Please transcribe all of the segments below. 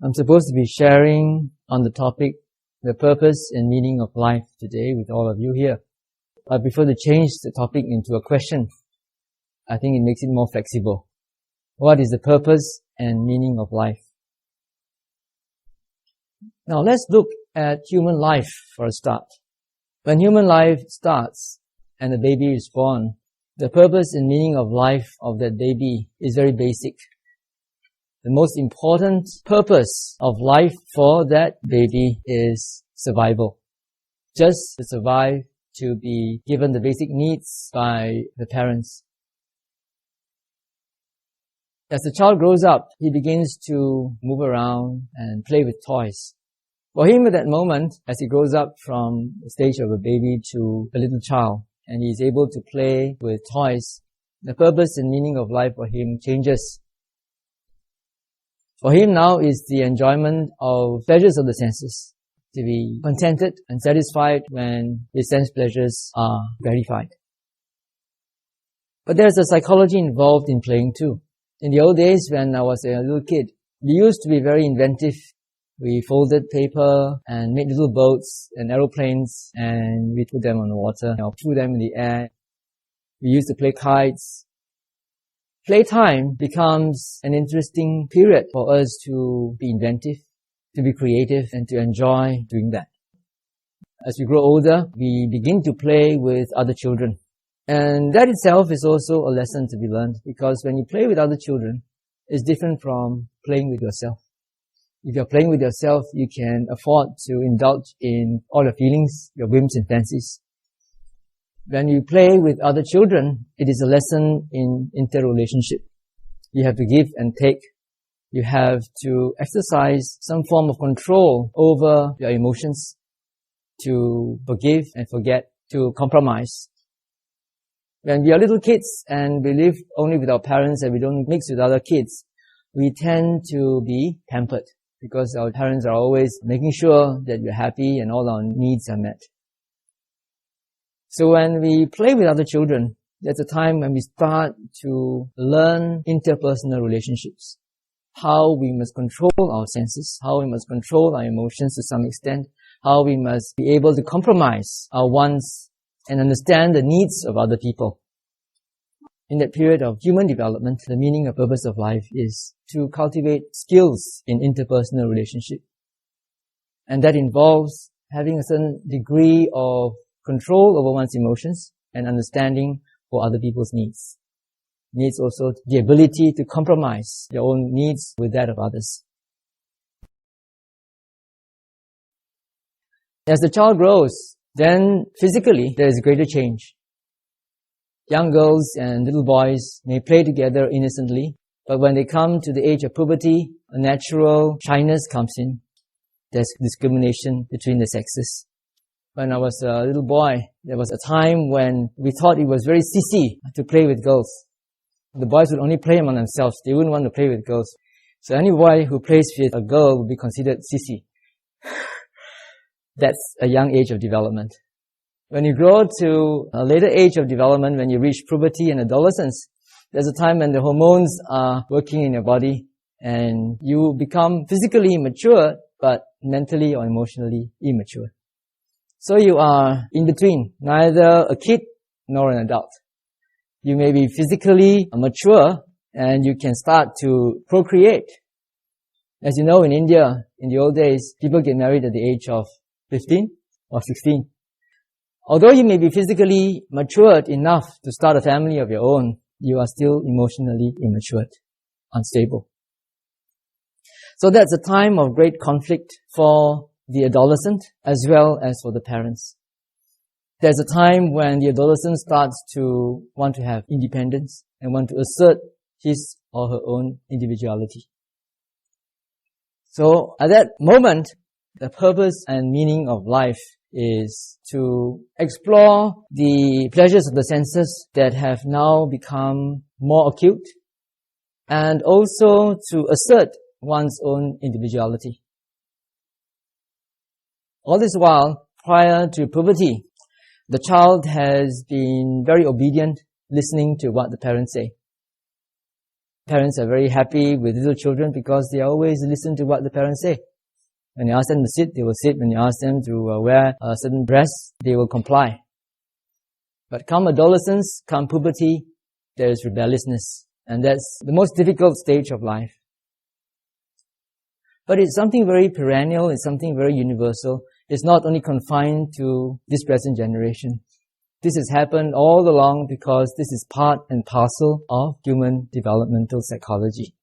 I'm supposed to be sharing on the topic, the purpose and meaning of life today with all of you here. But before to change the topic into a question, I think it makes it more flexible. What is the purpose and meaning of life? Now let's look at human life for a start. When human life starts and the baby is born, the purpose and meaning of life of that baby is very basic. The most important purpose of life for that baby is survival. Just to survive, to be given the basic needs by the parents. As the child grows up, he begins to move around and play with toys. For him at that moment, as he grows up from the stage of a baby to a little child, and he is able to play with toys, the purpose and meaning of life for him changes. For him now is the enjoyment of pleasures of the senses, to be contented and satisfied when his sense pleasures are gratified. But there's a psychology involved in playing too. In the old days when I was a little kid, we used to be very inventive. We folded paper and made little boats and aeroplanes, and we put them on the water or threw them in the air. We used to play kites. Playtime becomes an interesting period for us to be inventive, to be creative, and to enjoy doing that. As we grow older, we begin to play with other children. And that itself is also a lesson to be learned, because when you play with other children, it's different from playing with yourself. If you're playing with yourself, you can afford to indulge in all your feelings, your whims and fancies. When you play with other children, it is a lesson in interrelationship. You have to give and take. You have to exercise some form of control over your emotions, to forgive and forget, to compromise. When we are little kids and we live only with our parents and we don't mix with other kids, we tend to be pampered because our parents are always making sure that we're happy and all our needs are met. So when we play with other children, there's a time when we start to learn interpersonal relationships. How we must control our senses, how we must control our emotions to some extent, how we must be able to compromise our wants and understand the needs of other people. In that period of human development, the meaning and purpose of life is to cultivate skills in interpersonal relationship. And that involves having a certain degree of control over one's emotions and understanding for other people's needs. Needs also the ability to compromise your own needs with that of others. As the child grows, then physically there is greater change. Young girls and little boys may play together innocently, but when they come to the age of puberty, a natural shyness comes in. There's discrimination between the sexes. When I was a little boy, there was a time when we thought it was very sissy to play with girls. The boys would only play among themselves. They wouldn't want to play with girls. So any boy who plays with a girl would be considered sissy. That's a young age of development. When you grow to a later age of development, when you reach puberty and adolescence, there's a time when the hormones are working in your body and you become physically mature, but mentally or emotionally immature. So you are in between, neither a kid nor an adult. You may be physically mature and you can start to procreate. As you know, in India, in the old days, people get married at the age of 15 or 16. Although you may be physically matured enough to start a family of your own, you are still emotionally immature, unstable. So that's a time of great conflict for the adolescent as well as for the parents. There's a time when the adolescent starts to want to have independence and want to assert his or her own individuality. So at that moment, the purpose and meaning of life is to explore the pleasures of the senses that have now become more acute, and also to assert one's own individuality. All this while, prior to puberty, the child has been very obedient, listening to what the parents say. Parents are very happy with little children because they always listen to what the parents say. When you ask them to sit, they will sit. When you ask them to wear a certain dress, they will comply. But come adolescence, come puberty, there is rebelliousness. And that's the most difficult stage of life. But it's something very perennial, it's something very universal. It's not only confined to this present generation. This has happened all along because this is part and parcel of human developmental psychology.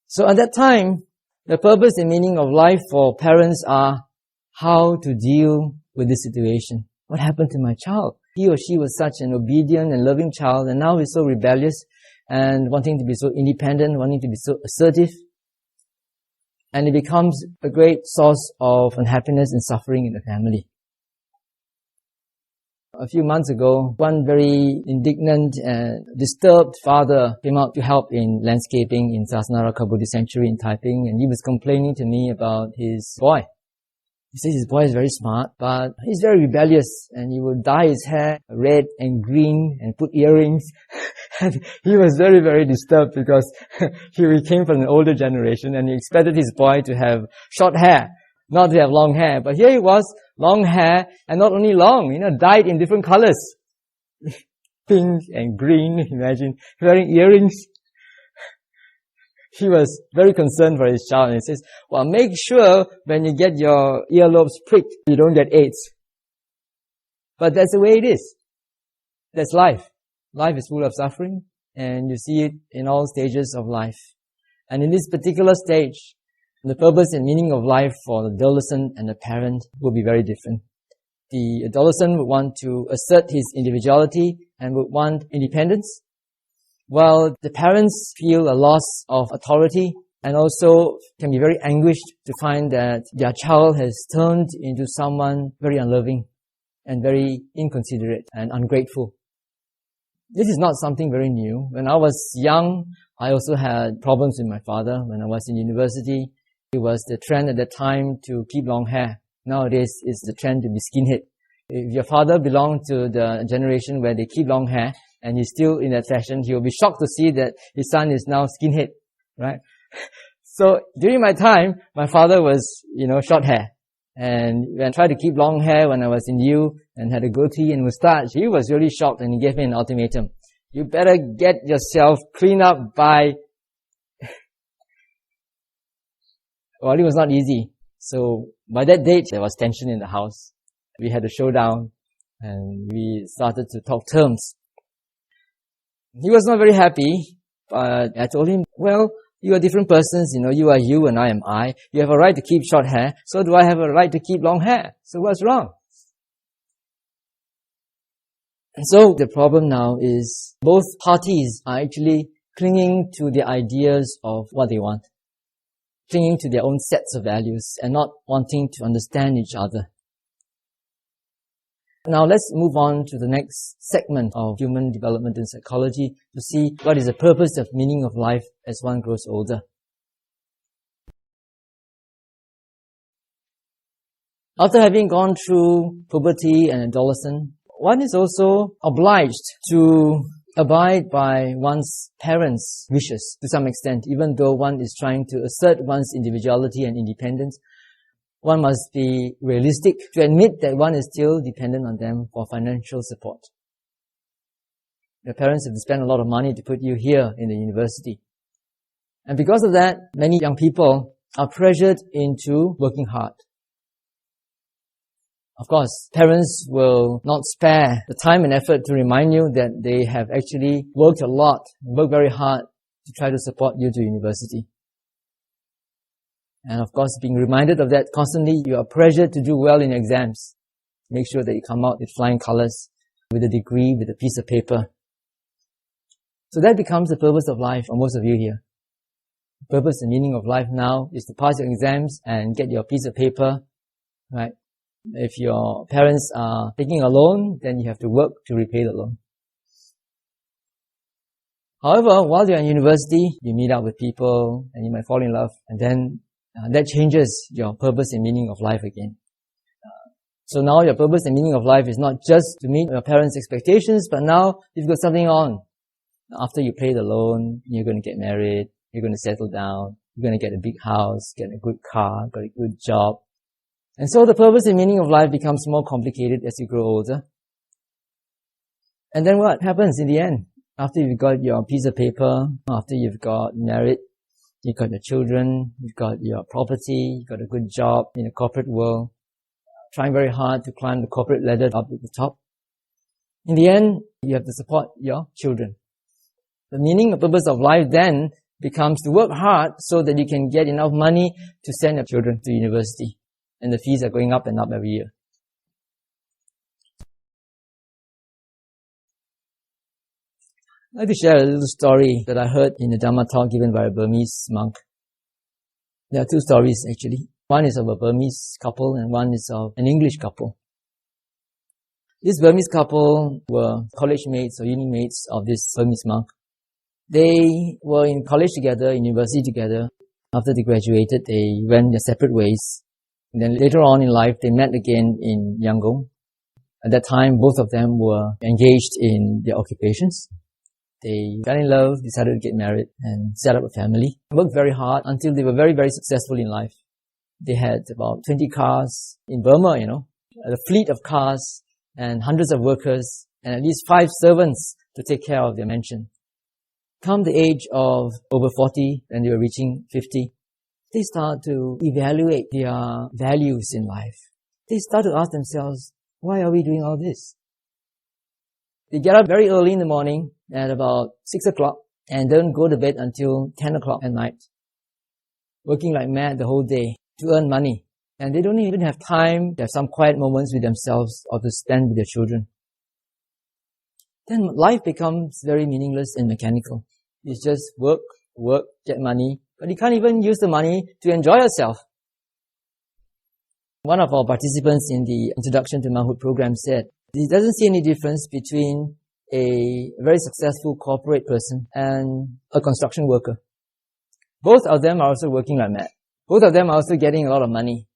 So at that time, the purpose and meaning of life for parents are how to deal with this situation. What happened to my child? He or she was such an obedient and loving child, and now he's so rebellious and wanting to be so independent, wanting to be so assertive. And it becomes a great source of unhappiness and suffering in the family. A few months ago, one very indignant and disturbed father came out to help in landscaping in Sasanaraka Buddhist Sanctuary in Taiping, and he was complaining to me about his boy. He says his boy is very smart, but he's very rebellious, and he would dye his hair red and green and put earrings. And he was very, very disturbed because he came from an older generation and he expected his boy to have short hair, not to have long hair. But here he was, long hair, and not only long, dyed in different colors. Pink and green, imagine, wearing earrings. He was very concerned for his child, and he says, well, make sure when you get your earlobes pricked, you don't get AIDS. But that's the way it is. That's life. Life is full of suffering, and you see it in all stages of life. And in this particular stage, the purpose and meaning of life for the adolescent and the parent will be very different. The adolescent would want to assert his individuality and would want independence, while the parents feel a loss of authority and also can be very anguished to find that their child has turned into someone very unloving and very inconsiderate and ungrateful. This is not something very new. When I was young, I also had problems with my father. When I was in university, it was the trend at that time to keep long hair. Nowadays, it's the trend to be skinhead. If your father belonged to the generation where they keep long hair, and he's still in that fashion, he will be shocked to see that his son is now skinhead, right? So during my time, my father was, short hair. And when I tried to keep long hair when I was in U and had a goatee and moustache, he was really shocked and he gave me an ultimatum. You better get yourself cleaned up by... Well, it was not easy. So by that date, there was tension in the house. We had a showdown and we started to talk terms. He was not very happy, but I told him, well, you are different persons, you are you and I am I. You have a right to keep short hair, so do I have a right to keep long hair. So what's wrong? And so the problem now is both parties are actually clinging to the ideas of what they want, clinging to their own sets of values and not wanting to understand each other. Now let's move on to the next segment of human development in psychology to see what is the purpose of meaning of life as one grows older. After having gone through puberty and adolescence, one is also obliged to abide by one's parents' wishes to some extent, even though one is trying to assert one's individuality and independence. One must be realistic to admit that one is still dependent on them for financial support. Your parents have to spend a lot of money to put you here in the university. And because of that, many young people are pressured into working hard. Of course, parents will not spare the time and effort to remind you that they have actually worked a lot, worked very hard to try to support you to university. And of course, being reminded of that constantly, you are pressured to do well in exams. Make sure that you come out with flying colors, with a degree, with a piece of paper. So that becomes the purpose of life for most of you here. The purpose and meaning of life now is to pass your exams and get your piece of paper, right? If your parents are taking a loan, then you have to work to repay the loan. However, while you're in university, you meet up with people and you might fall in love, and then that changes your purpose and meaning of life again. So now your purpose and meaning of life is not just to meet your parents' expectations, but now you've got something on. After you pay the loan, you're going to get married, you're going to settle down, you're going to get a big house, get a good car, get a good job. And so the purpose and meaning of life becomes more complicated as you grow older. And then what happens in the end? After you've got your piece of paper, after you've got married, you've got your children, you've got your property, you've got a good job in the corporate world, trying very hard to climb the corporate ladder up to the top. In the end, you have to support your children. The meaning and purpose of life then becomes to work hard so that you can get enough money to send your children to university. And the fees are going up and up every year. I'd like to share a little story that I heard in a Dhamma talk given by a Burmese monk. There are two stories actually. One is of a Burmese couple and one is of an English couple. This Burmese couple were college mates or uni mates of this Burmese monk. They were in college together, in university together. After they graduated, they went their separate ways. And then later on in life, they met again in Yangon. At that time, both of them were engaged in their occupations. They fell in love, decided to get married and set up a family. Worked very hard until they were very, very successful in life. They had about 20 cars in Burma, a fleet of cars and hundreds of workers and at least 5 servants to take care of their mansion. Come the age of over 40, and they were reaching 50, they start to evaluate their values in life. They start to ask themselves, why are we doing all this? They get up very early in the morning at about 6 o'clock and don't go to bed until 10 o'clock at night, working like mad the whole day to earn money. And they don't even have time to have some quiet moments with themselves or to spend with their children. Then life becomes very meaningless and mechanical. It's just work, get money, but you can't even use the money to enjoy yourself. One of our participants in the Introduction to Manhood program said, he doesn't see any difference between a very successful corporate person and a construction worker. Both of them are also working like mad. Both of them are also getting a lot of money,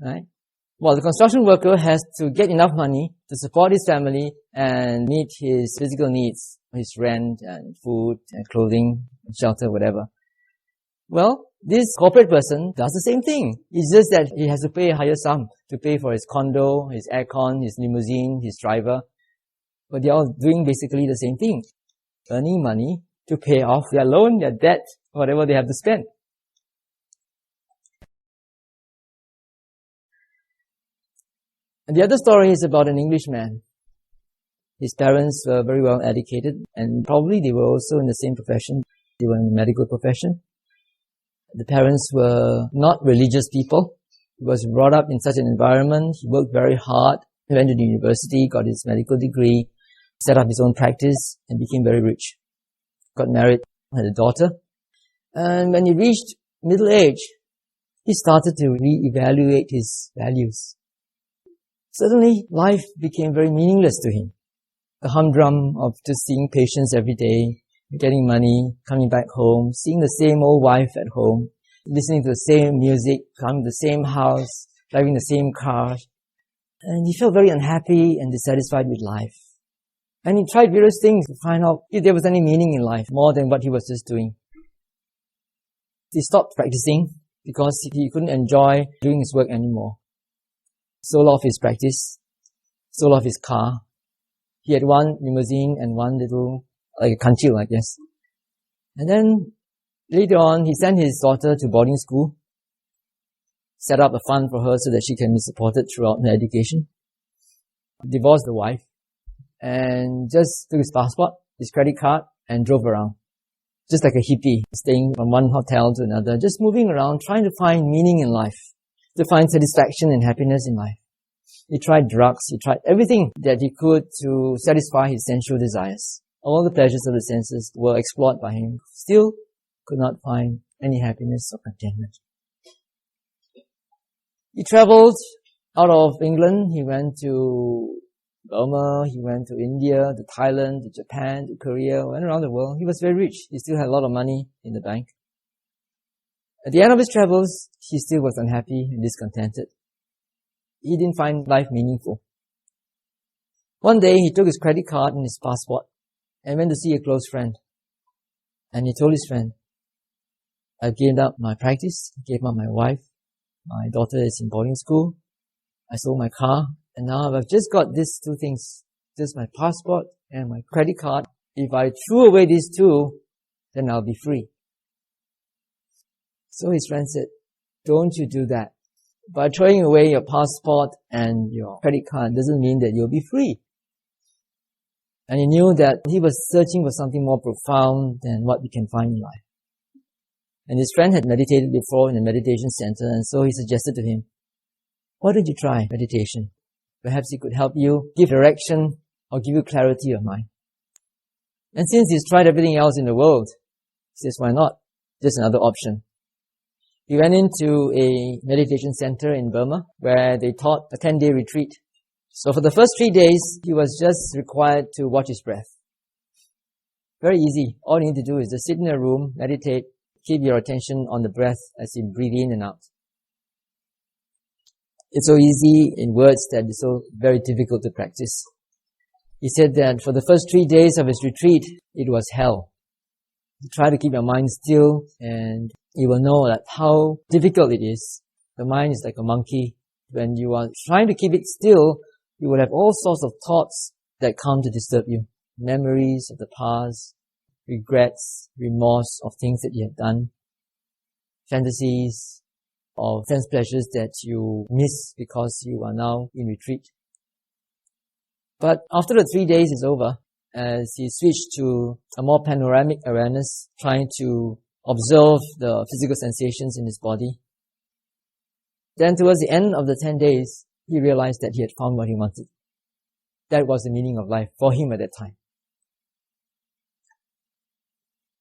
right? Well, the construction worker has to get enough money to support his family and meet his physical needs, his rent and food and clothing, shelter, whatever. Well, this corporate person does the same thing. It's just that he has to pay a higher sum to pay for his condo, his aircon, his limousine, his driver. But they're all doing basically the same thing. Earning money to pay off their loan, their debt, whatever they have to spend. And the other story is about an Englishman. His parents were very well educated and probably they were also in the same profession. They were in the medical profession. The parents were not religious people. He was brought up in such an environment. He worked very hard. He went to the university, got his medical degree, set up his own practice and became very rich. Got married, had a daughter. And when he reached middle age, he started to reevaluate his values. Suddenly, life became very meaningless to him. The humdrum of just seeing patients every day, getting money, coming back home, seeing the same old wife at home, listening to the same music, coming to the same house, driving the same car. And he felt very unhappy and dissatisfied with life. And he tried various things to find out if there was any meaning in life more than what he was just doing. He stopped practicing because he couldn't enjoy doing his work anymore. Sold off his practice, sold off his car. He had one limousine and one little, like a kanchil, I guess. And then later on, he sent his daughter to boarding school, set up a fund for her so that she can be supported throughout her education, divorced the wife, and just took his passport, his credit card, and drove around. Just like a hippie, staying from one hotel to another, just moving around, trying to find meaning in life, to find satisfaction and happiness in life. He tried drugs, he tried everything that he could to satisfy his sensual desires. All the pleasures of the senses were explored by him, still could not find any happiness or contentment. He traveled out of England, he went to Burma, he went to India, to Thailand, to Japan, to Korea, went around the world. He was very rich, he still had a lot of money in the bank. At the end of his travels, he still was unhappy and discontented. He didn't find life meaningful. One day, he took his credit card and his passport and went to see a close friend. And he told his friend, I've given up my practice, gave up my wife, my daughter is in boarding school, I sold my car, and now I've just got these two things, just my passport and my credit card. If I threw away these two, then I'll be free. So his friend said, don't you do that. By throwing away your passport and your credit card doesn't mean that you'll be free. And he knew that he was searching for something more profound than what we can find in life. And his friend had meditated before in a meditation center, and so he suggested to him, why don't you try meditation? Perhaps it could help you give direction or give you clarity of mind. And since he's tried everything else in the world, he says, why not? Just another option. He went into a meditation center in Burma where they taught a 10-day retreat. So for the first 3 days, he was just required to watch his breath. Very easy. All you need to do is just sit in a room, meditate, keep your attention on the breath as you breathe in and out. It's so easy in words that it's so very difficult to practice. He said that for the first 3 days of his retreat, it was hell. You try to keep your mind still and you will know that how difficult it is. The mind is like a monkey. When you are trying to keep it still, you will have all sorts of thoughts that come to disturb you. Memories of the past, regrets, remorse of things that you have done, fantasies of sense pleasures that you miss because you are now in retreat. But after the 3 days is over, as he switched to a more panoramic awareness, trying to observe the physical sensations in his body, then towards the end of the 10 days, he realized that he had found what he wanted. That was the meaning of life for him at that time.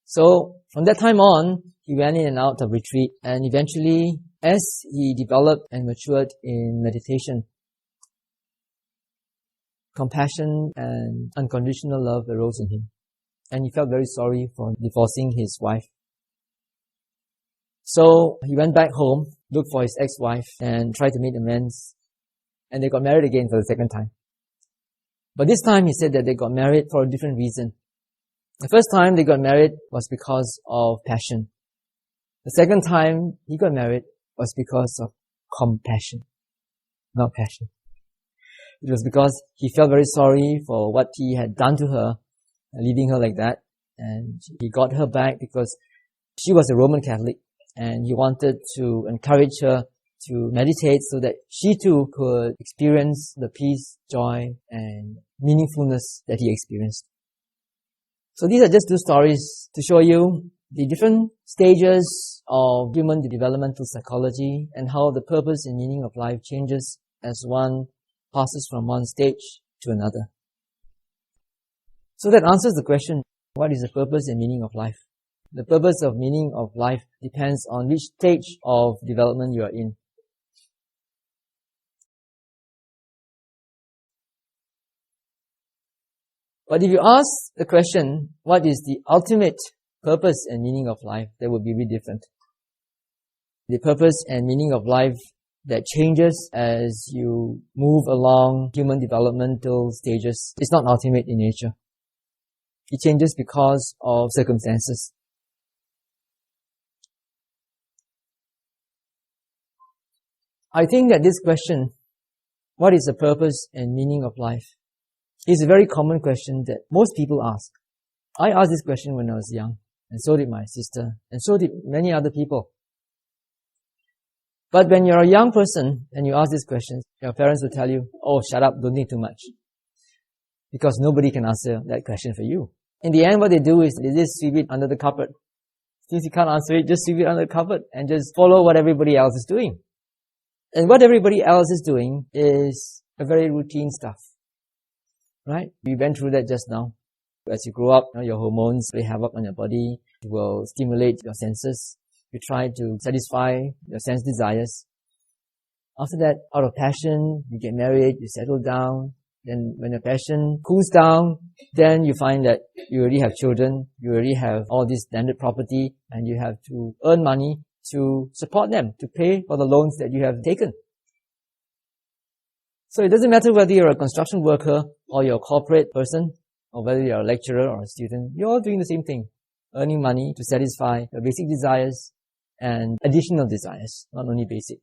So from that time on, he went in and out of retreat, and eventually, as he developed and matured in meditation, compassion and unconditional love arose in him. And he felt very sorry for divorcing his wife. So he went back home, looked for his ex-wife, and tried to make amends. And they got married again for the second time. But this time he said that they got married for a different reason. The first time they got married was because of passion. The second time he got married was because of compassion, not passion. It was because he felt very sorry for what he had done to her, leaving her like that. And he got her back because she was a Roman Catholic, and he wanted to encourage her to meditate so that she too could experience the peace, joy, and meaningfulness that he experienced. So these are just two stories to show you the different stages of human developmental psychology and how the purpose and meaning of life changes as one passes from one stage to another. So that answers the question, what is the purpose and meaning of life? The purpose of meaning of life depends on which stage of development you are in. But if you ask the question, what is the ultimate purpose and meaning of life, that would be really different. The purpose and meaning of life that changes as you move along human developmental stages is not ultimate in nature. It changes because of circumstances. I think that this question, what is the purpose and meaning of life, is a very common question that most people ask. I asked this question when I was young, and so did my sister, and so did many other people. But when you're a young person and you ask this question, your parents will tell you, oh, shut up, don't think too much. Because nobody can answer that question for you. In the end, what they do is they just sweep it under the carpet. Since you can't answer it, just sweep it under the carpet and just follow what everybody else is doing. And what everybody else is doing is a very routine stuff. Right? We went through that just now. As you grow up, your hormones play havoc on your body. It will stimulate your senses. You try to satisfy your sense desires. After that, out of passion, you get married, you settle down. Then when your passion cools down, then you find that you already have children, you already have all this landed property, and you have to earn money to support them, to pay for the loans that you have taken. So it doesn't matter whether you're a construction worker or you're a corporate person, or whether you're a lecturer or a student, you're all doing the same thing. earning money to satisfy your basic desires and additional desires, not only basic.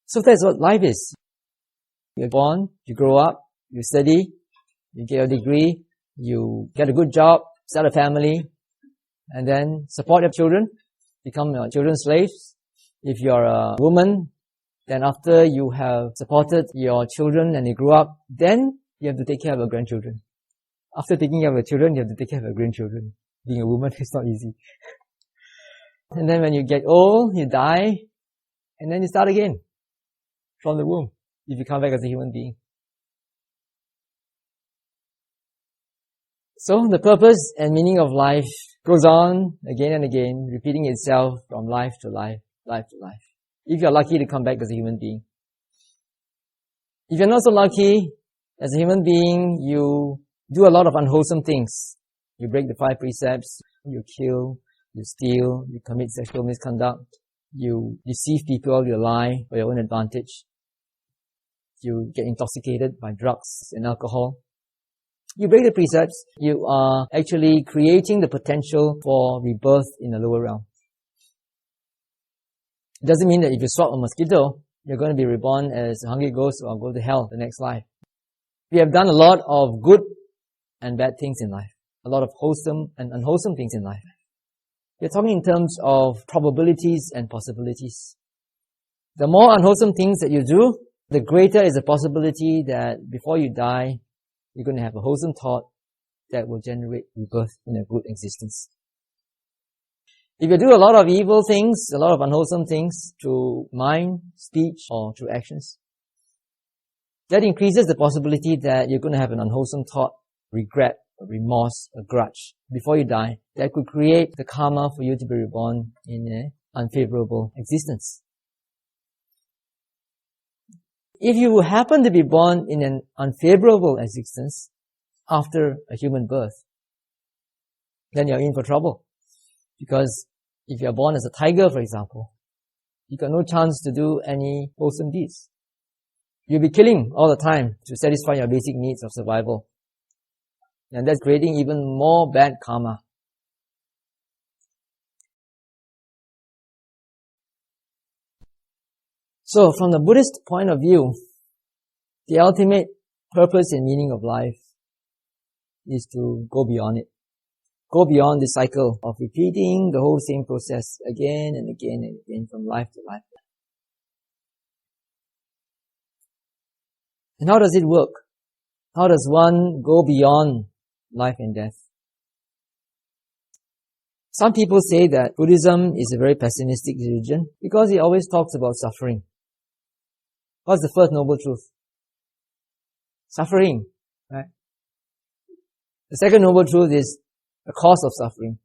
So that's what life is. You're born, you grow up, you study, you get your degree, you get a good job, start a family, and then support your children, become your children's slaves. If you're a woman, then after you have supported your children and they grow up, then you have to take care of your grandchildren. After taking care of your children, you have to take care of your grandchildren. Being a woman is not easy. And then when you get old, you die, and then you start again from the womb, if you come back as a human being. So the purpose and meaning of life goes on again and again, repeating itself from life to life, life to life. If you're lucky to come back as a human being. If you're not so lucky, as a human being, you do a lot of unwholesome things. You break the 5 precepts, you kill, you steal, you commit sexual misconduct, you deceive people, you lie for your own advantage, you get intoxicated by drugs and alcohol. You break the precepts, you are actually creating the potential for rebirth in the lower realm. It doesn't mean that if you swat a mosquito, you're going to be reborn as a hungry ghost or go to hell the next life. We have done a lot of good and bad things in life. A lot of wholesome and unwholesome things in life. We're talking in terms of probabilities and possibilities. The more unwholesome things that you do, the greater is the possibility that before you die, you're going to have a wholesome thought that will generate rebirth in a good existence. If you do a lot of evil things, a lot of unwholesome things through mind, speech, or through actions, that increases the possibility that you're going to have an unwholesome thought, regret, a remorse, a grudge before you die that could create the karma for you to be reborn in an unfavorable existence. If you happen to be born in an unfavorable existence after a human birth, then you're in for trouble. Because if you're born as a tiger, for example, you got no chance to do any wholesome deeds. You'll be killing all the time to satisfy your basic needs of survival. And that's creating even more bad karma. So from the Buddhist point of view, the ultimate purpose and meaning of life is to go beyond it. Go beyond the cycle of repeating the whole same process again and again and again from life to life. And how does it work? How does one go beyond life and death? Some people say that Buddhism is a very pessimistic religion because it always talks about suffering. What's the first noble truth? Suffering, right? The second noble truth is the cause of suffering.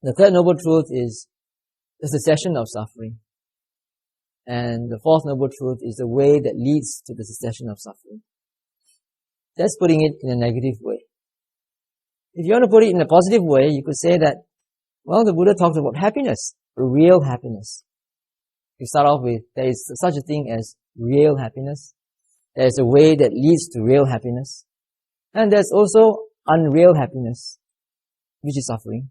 The third noble truth is the cessation of suffering. And the fourth noble truth is the way that leads to the cessation of suffering. That's putting it in a negative way. If you want to put it in a positive way, you could say that, well, the Buddha talked about happiness, real happiness. You start off with, there is such a thing as real happiness. There is a way that leads to real happiness. And there's also unreal happiness, which is suffering,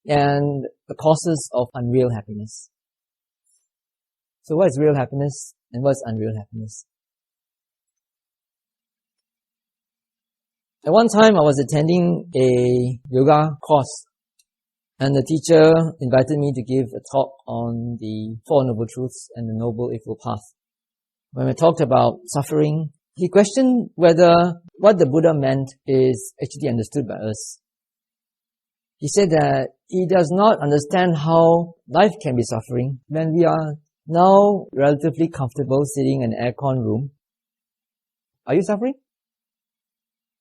and the causes of unreal happiness. So what is real happiness and what is unreal happiness? At one time I was attending a yoga course, and the teacher invited me to give a talk on the Four Noble Truths and the Noble Eightfold Path. When we talked about suffering, he questioned whether what the Buddha meant is actually understood by us. He said that he does not understand how life can be suffering when we are now relatively comfortable sitting in an aircon room. Are you suffering?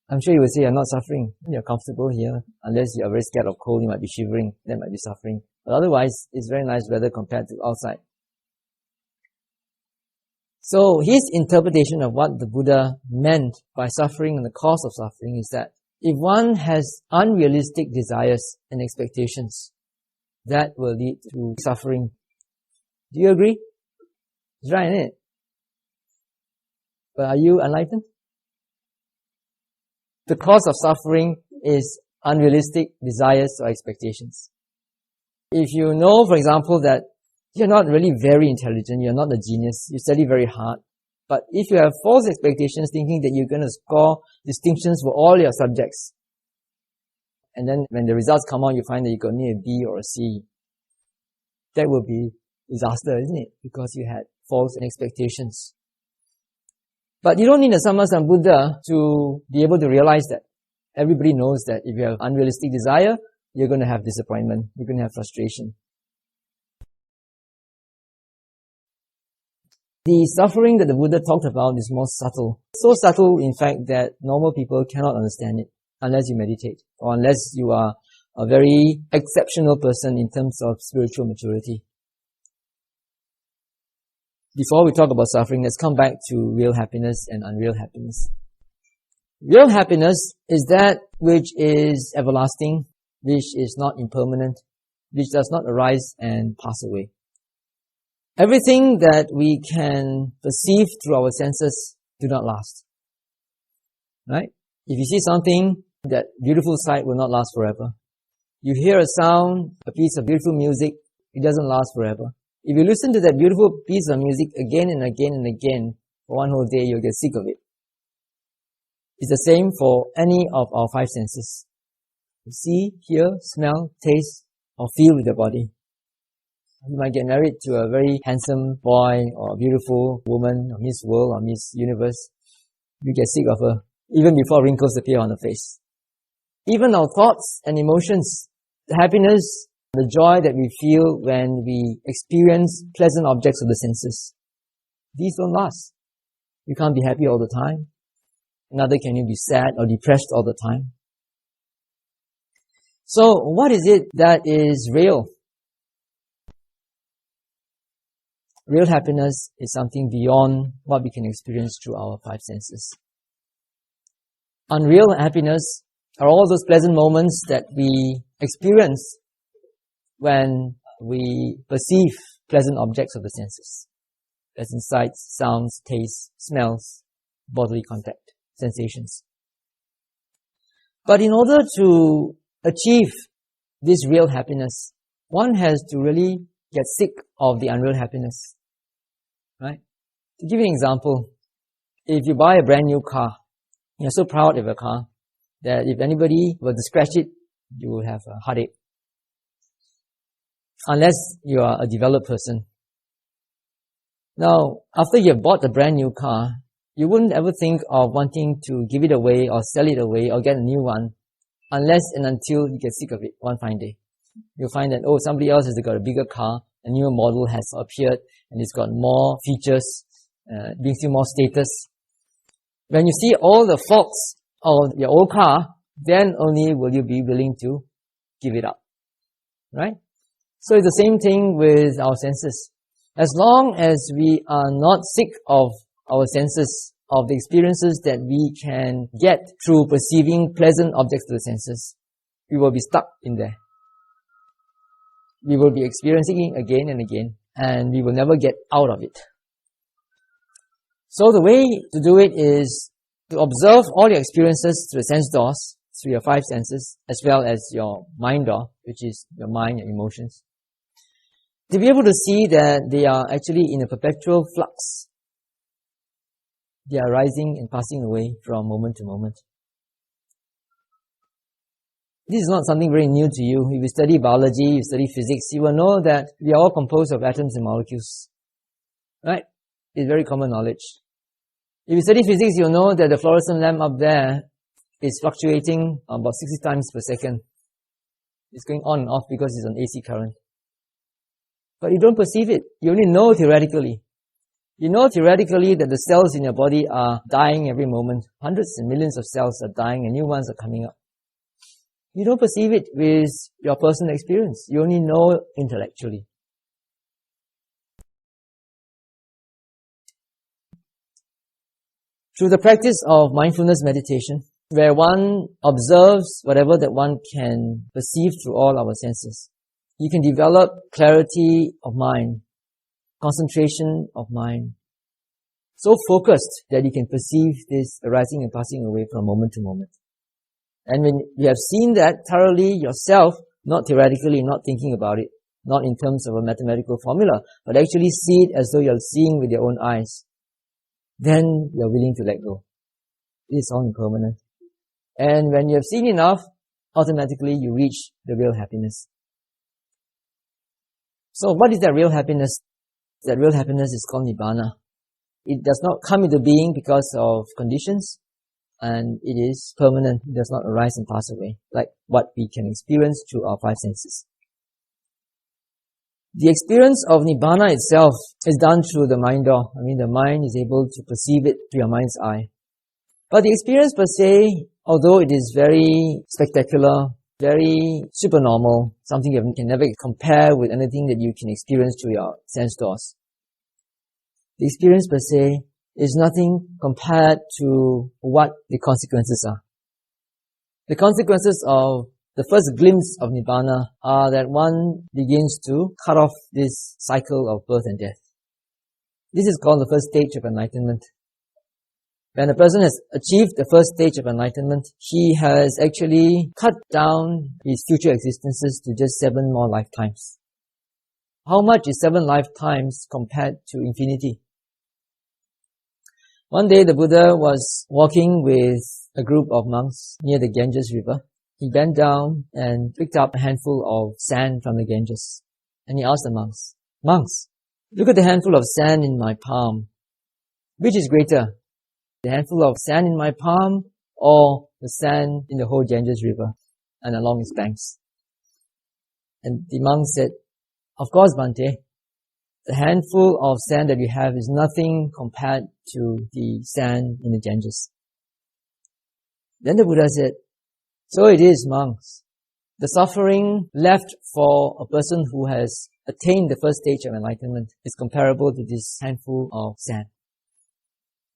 I'm sure you will say you're not suffering. You're comfortable here. Unless you are very scared of cold, you might be shivering. That might be suffering. But otherwise, it's very nice weather compared to outside. So his interpretation of what the Buddha meant by suffering and the cause of suffering is that if one has unrealistic desires and expectations, that will lead to suffering. Do you agree? It's right, isn't it? But are you enlightened? The cause of suffering is unrealistic desires or expectations. If you know, for example, that you're not really very intelligent, you're not a genius, you study very hard, but if you have false expectations thinking that you're going to score distinctions for all your subjects, and then when the results come out, you find that you got only a B or a C, that will be disaster, isn't it? Because you had false expectations. But you don't need a Sama Sambuddha to be able to realize that. Everybody knows that if you have unrealistic desire, you're going to have disappointment, you're going to have frustration. The suffering that the Buddha talked about is more subtle. So subtle, in fact, that normal people cannot understand it unless you meditate or unless you are a very exceptional person in terms of spiritual maturity. Before we talk about suffering, let's come back to real happiness and unreal happiness. Real happiness is that which is everlasting, which is not impermanent, which does not arise and pass away. Everything that we can perceive through our senses do not last. Right? If you see something, that beautiful sight will not last forever. You hear a sound, a piece of beautiful music, it doesn't last forever. If you listen to that beautiful piece of music again and again and again for one whole day, you'll get sick of it. It's the same for any of our five senses. You see, hear, smell, taste, or feel with your body. You might get married to a very handsome boy or a beautiful woman, or Miss World or Miss Universe. You get sick of her, even before wrinkles appear on her face. Even our thoughts and emotions, the happiness, the joy that we feel when we experience pleasant objects of the senses, these don't last. You can't be happy all the time. Neither can you be sad or depressed all the time. So, what is it that is real? Real happiness is something beyond what we can experience through our five senses. Unreal happiness are all those pleasant moments that we experience when we perceive pleasant objects of the senses. Pleasant sights, sounds, tastes, smells, bodily contact, sensations. But in order to achieve this real happiness, one has to really get sick of the unreal happiness. Right? To give you an example, if you buy a brand new car, you're so proud of your car that if anybody were to scratch it, you will have a heartache. Unless you are a developed person. Now, after you've bought a brand new car, you wouldn't ever think of wanting to give it away or sell it away or get a new one unless and until you get sick of it one fine day. You'll find that, somebody else has got a bigger car, a newer model has appeared, and it's got more features, brings you more status. When you see all the faults of your old car, then only will you be willing to give it up. Right? So it's the same thing with our senses. As long as we are not sick of our senses, of the experiences that we can get through perceiving pleasant objects to the senses, we will be stuck in there. We will be experiencing it again and again, and we will never get out of it. So the way to do it is to observe all your experiences through the sense doors, through your five senses, as well as your mind door, which is your mind, your emotions. To be able to see that they are actually in a perpetual flux. They are rising and passing away from moment to moment. This is not something very new to you. If you study biology, you study physics, you will know that we are all composed of atoms and molecules. Right? It's very common knowledge. If you study physics, you'll know that the fluorescent lamp up there is fluctuating about 60 times per second. It's going on and off because it's an AC current. But you don't perceive it. You only know theoretically. You know theoretically that the cells in your body are dying every moment. Hundreds and millions of cells are dying and new ones are coming up. You don't perceive it with your personal experience. You only know intellectually. Through the practice of mindfulness meditation, where one observes whatever that one can perceive through all our senses, you can develop clarity of mind, concentration of mind, so focused that you can perceive this arising and passing away from moment to moment. And when you have seen that thoroughly yourself, not theoretically, not thinking about it, not in terms of a mathematical formula, but actually see it as though you're seeing with your own eyes, then you're willing to let go. It is all impermanent. And when you have seen enough, automatically you reach the real happiness. So what is that real happiness? That real happiness is called Nibbana. It does not come into being because of conditions, and it is permanent. It does not arise and pass away, like what we can experience through our five senses. The experience of Nibbana itself is done through the mind door. The mind is able to perceive it through your mind's eye. But the experience per se, although it is very spectacular, very supernormal, something you can never compare with anything that you can experience through your sense doors, the experience per se is nothing compared to what the consequences are. The consequences of the first glimpse of Nibbana are that one begins to cut off this cycle of birth and death. This is called the first stage of enlightenment. When a person has achieved the first stage of enlightenment, he has actually cut down his future existences to just 7 more lifetimes. How much is 7 lifetimes compared to infinity? One day the Buddha was walking with a group of monks near the Ganges river. He bent down and picked up a handful of sand from the Ganges. And he asked the monks, "Monks, look at the handful of sand in my palm. Which is greater, the handful of sand in my palm or the sand in the whole Ganges river and along its banks?" And the monk said, "Of course, Bhante, the handful of sand that we have is nothing compared to the sand in the Ganges." Then the Buddha said, "So it is, monks. The suffering left for a person who has attained the first stage of enlightenment is comparable to this handful of sand.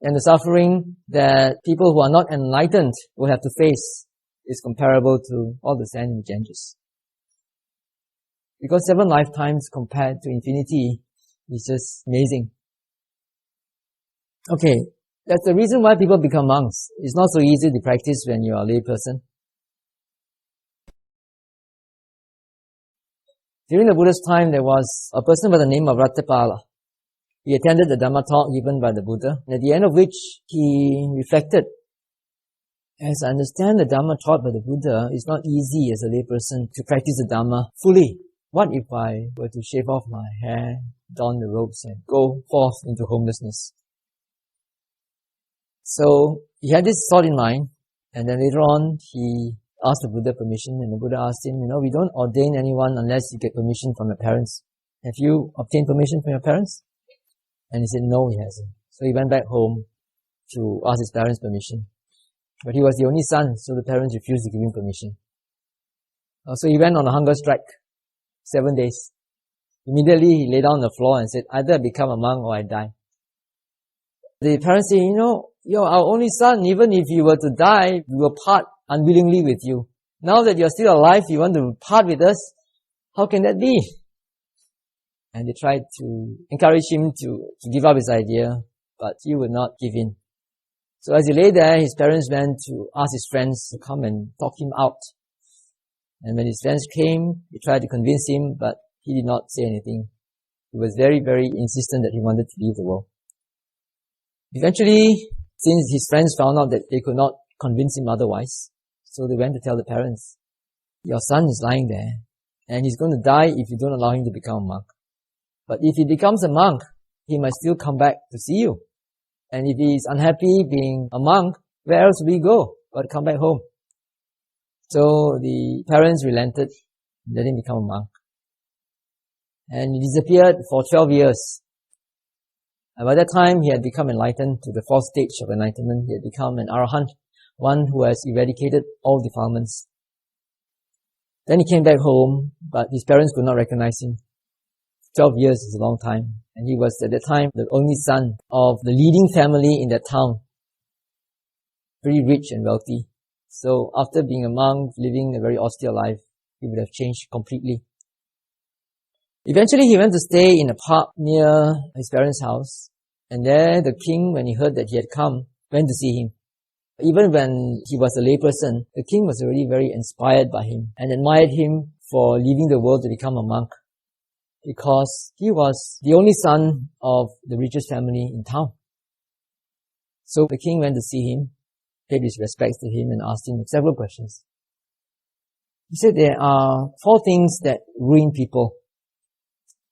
And the suffering that people who are not enlightened will have to face is comparable to all the sand in the Ganges." Because 7 lifetimes compared to infinity is just amazing. Okay, that's the reason why people become monks. It's not so easy to practice when you are a lay person. During the Buddha's time, there was a person by the name of Rattapala. He attended the Dhamma talk given by the Buddha, at the end of which he reflected, "As I understand the Dhamma taught by the Buddha, it's not easy as a lay person to practice the Dhamma fully. What if I were to shave off my hair, don the robes, and go forth into homelessness?" So he had this thought in mind, and then later on he asked the Buddha permission, and the Buddha asked him, "We don't ordain anyone unless you get permission from your parents. Have you obtained permission from your parents?" And he said, "No, he hasn't." So he went back home to ask his parents permission. But he was the only son, so the parents refused to give him permission. So he went on a hunger strike, 7 days. Immediately he lay down on the floor and said, "Either I become a monk or I die." The parents say, "You're our only son. Even if you were to die, we will part unwillingly with you. Now that you're still alive, you want to part with us? How can that be?" And they tried to encourage him to give up his idea, but he would not give in. So as he lay there, his parents went to ask his friends to come and talk him out. And when his friends came, they tried to convince him, but he did not say anything. He was very, very insistent that he wanted to leave the world. Eventually, since his friends found out that they could not convince him otherwise, so they went to tell the parents, "Your son is lying there, and he's going to die if you don't allow him to become a monk. But if he becomes a monk, he might still come back to see you. And if he is unhappy being a monk, where else will he go but come back home?" So the parents relented and let him become a monk. And he disappeared for 12 years. And by that time, he had become enlightened to the 4th stage of enlightenment. He had become an arahant, one who has eradicated all defilements. Then he came back home, but his parents could not recognize him. 12 years is a long time. And he was at that time the only son of the leading family in that town. Very rich and wealthy. So after being a monk, living a very austere life, he would have changed completely. Eventually he went to stay in a park near his parents' house. And there the king, when he heard that he had come, went to see him. Even when he was a layperson, the king was already very inspired by him and admired him for leaving the world to become a monk, because he was the only son of the richest family in town. So the king went to see him, paid his respects to him, and asked him several questions. He said there are 4 things that ruin people.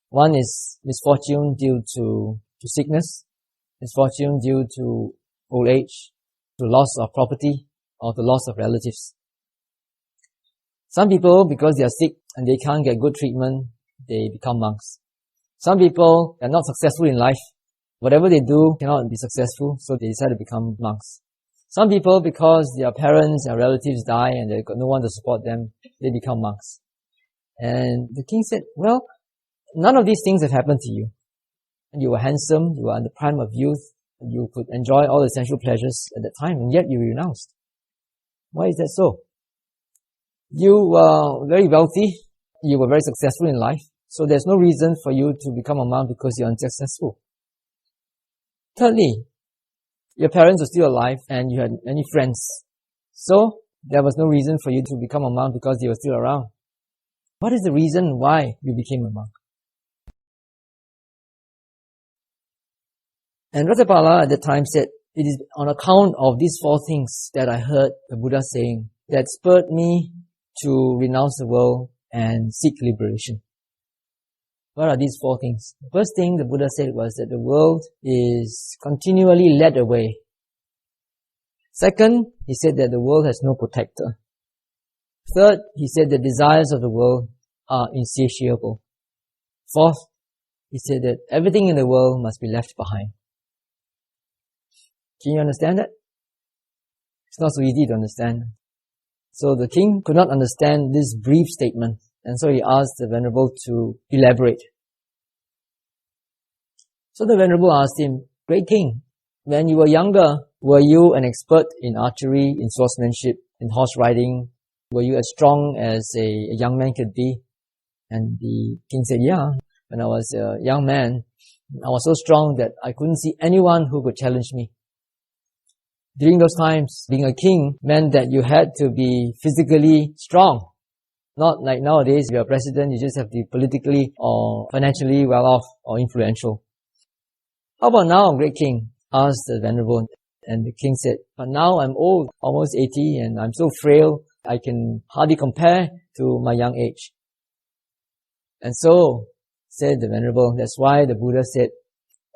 One is misfortune due to sickness, misfortune due to old age, to loss of property, or the loss of relatives. Some people, because they are sick and they can't get good treatment, they become monks. Some people are not successful in life. Whatever they do cannot be successful, so they decide to become monks. Some people, because their parents, their relatives die and they've got no one to support them, they become monks. And the king said, well, none of these things have happened to you. You were handsome, you were in the prime of youth, you could enjoy all the sensual pleasures at that time, and yet you renounced. Why is that so? You were very wealthy, you were very successful in life, so there's no reason for you to become a monk because you're unsuccessful. Thirdly, your parents were still alive and you had many friends, so there was no reason for you to become a monk because they were still around. What is the reason why you became a monk? And Ratthapala at that time said, it is on account of these 4 things that I heard the Buddha saying that spurred me to renounce the world and seek liberation. What are these 4 things? The first thing the Buddha said was that the world is continually led away. Second, he said that the world has no protector. Third, he said the desires of the world are insatiable. Fourth, he said that everything in the world must be left behind. Can you understand that? It's not so easy to understand. So the king could not understand this brief statement, and so he asked the Venerable to elaborate. So the Venerable asked him, Great King, when you were younger, were you an expert in archery, in swordsmanship, in horse riding? Were you as strong as a young man could be? And the king said, yeah, when I was a young man, I was so strong that I couldn't see anyone who could challenge me. During those times, being a king meant that you had to be physically strong. Not like nowadays, if you're a president, you just have to be politically or financially well off or influential. How about now, Great King? Asked the Venerable. And the king said, but now I'm old, almost 80, and I'm so frail, I can hardly compare to my young age. And so, said the Venerable, that's why the Buddha said,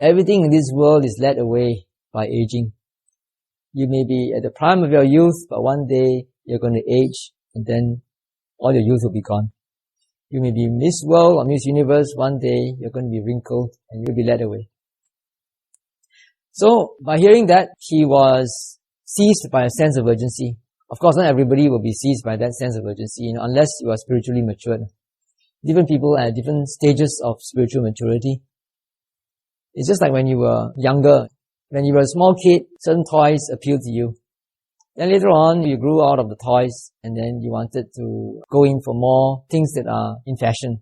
everything in this world is led away by aging. You may be at the prime of your youth, but one day you're going to age, and then all your youth will be gone. You may be Miss World or Miss Universe, one day you're going to be wrinkled and you'll be led away. So, by hearing that, he was seized by a sense of urgency. Of course, not everybody will be seized by that sense of urgency, unless you are spiritually matured. Different people at different stages of spiritual maturity. It's just like when you were younger. When you were a small kid, certain toys appealed to you. Then later on, you grew out of the toys, and then you wanted to go in for more things that are in fashion.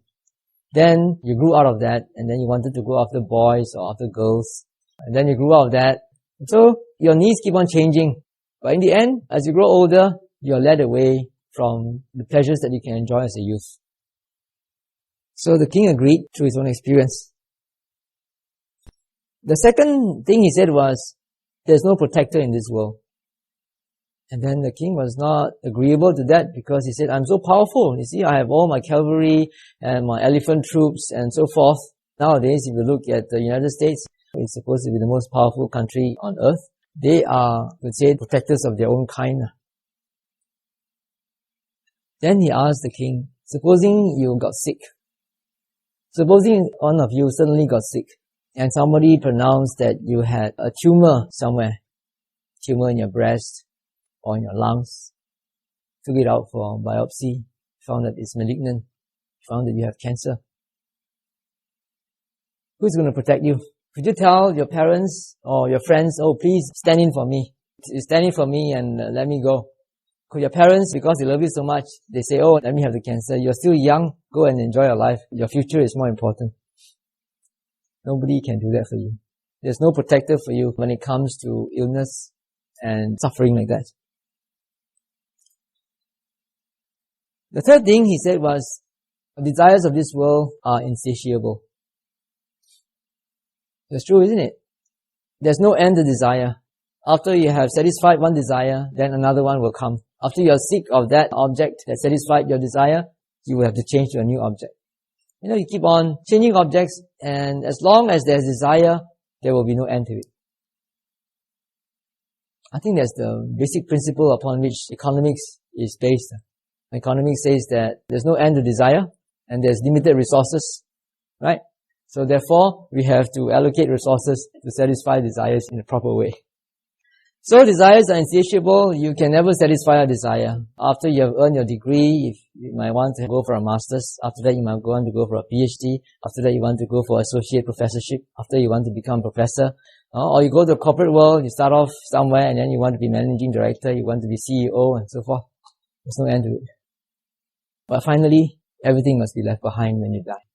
Then you grew out of that, and then you wanted to go after boys or after girls. And then you grew out of that. So your needs keep on changing. But in the end, as you grow older, you're led away from the pleasures that you can enjoy as a youth. So the king agreed through his own experience. The second thing he said was, there's no protector in this world. And then the king was not agreeable to that because he said, I'm so powerful. You see, I have all my cavalry and my elephant troops and so forth. Nowadays, if you look at the United States, it's supposed to be the most powerful country on earth. They are, let's say, protectors of their own kind. Then he asked the king, supposing you got sick. Supposing one of you suddenly got sick and somebody pronounced that you had a tumor somewhere, tumor in your breast or in your lungs, took it out for biopsy, found that it's malignant, found that you have cancer. Who's going to protect you? Could you tell your parents or your friends, oh, please stand in for me. Stand in for me and let me go. Could your parents, because they love you so much, they say, oh, let me have the cancer. You're still young. Go and enjoy your life. Your future is more important. Nobody can do that for you. There's no protector for you when it comes to illness, and suffering like that. The third thing he said was, the desires of this world are insatiable. That's true, isn't it? There's no end to desire. After you have satisfied one desire, then another one will come. After you are sick of that object that satisfied your desire, you will have to change to a new object. You keep on changing objects, and as long as there's desire, there will be no end to it. I think that's the basic principle upon which economics is based. Economics says that there's no end to desire, and there's limited resources, right? So therefore, we have to allocate resources to satisfy desires in a proper way. So desires are insatiable. You can never satisfy a desire. After you have earned your degree, if you might want to go for a master's. After that, you might want to go for a PhD. After that, you want to go for associate professorship. After you want to become professor. Or you go to the corporate world, you start off somewhere and then you want to be managing director, you want to be CEO and so forth. There's no end to it. But finally, everything must be left behind when you die.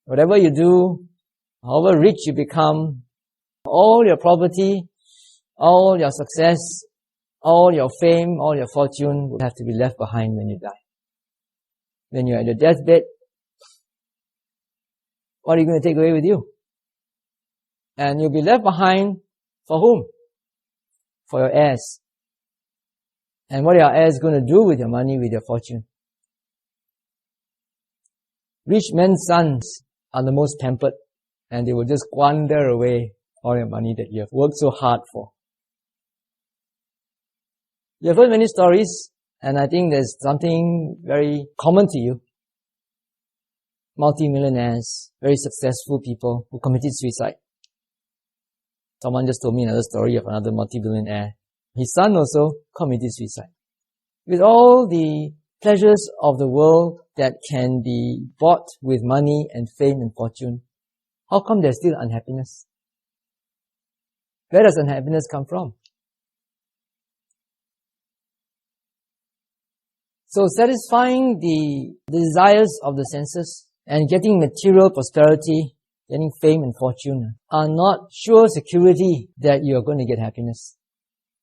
Whatever you do, however rich you become, all your property, all your success, all your fame, all your fortune will have to be left behind when you die. When you're at your deathbed, what are you going to take away with you? And you'll be left behind for whom? For your heirs. And what are your heirs going to do with your money, with your fortune? Rich men's sons are the most pampered, and they will just squander away all your money that you have worked so hard for. You have heard many stories, and I think there's something very common to you. Multi-millionaires, very successful people who committed suicide. Someone just told me another story of another multi-billionaire. His son also committed suicide. With all the pleasures of the world that can be bought with money and fame and fortune, how come there's still unhappiness? Where does unhappiness come from? So satisfying the desires of the senses and getting material prosperity, getting fame and fortune are not sure security that you are going to get happiness.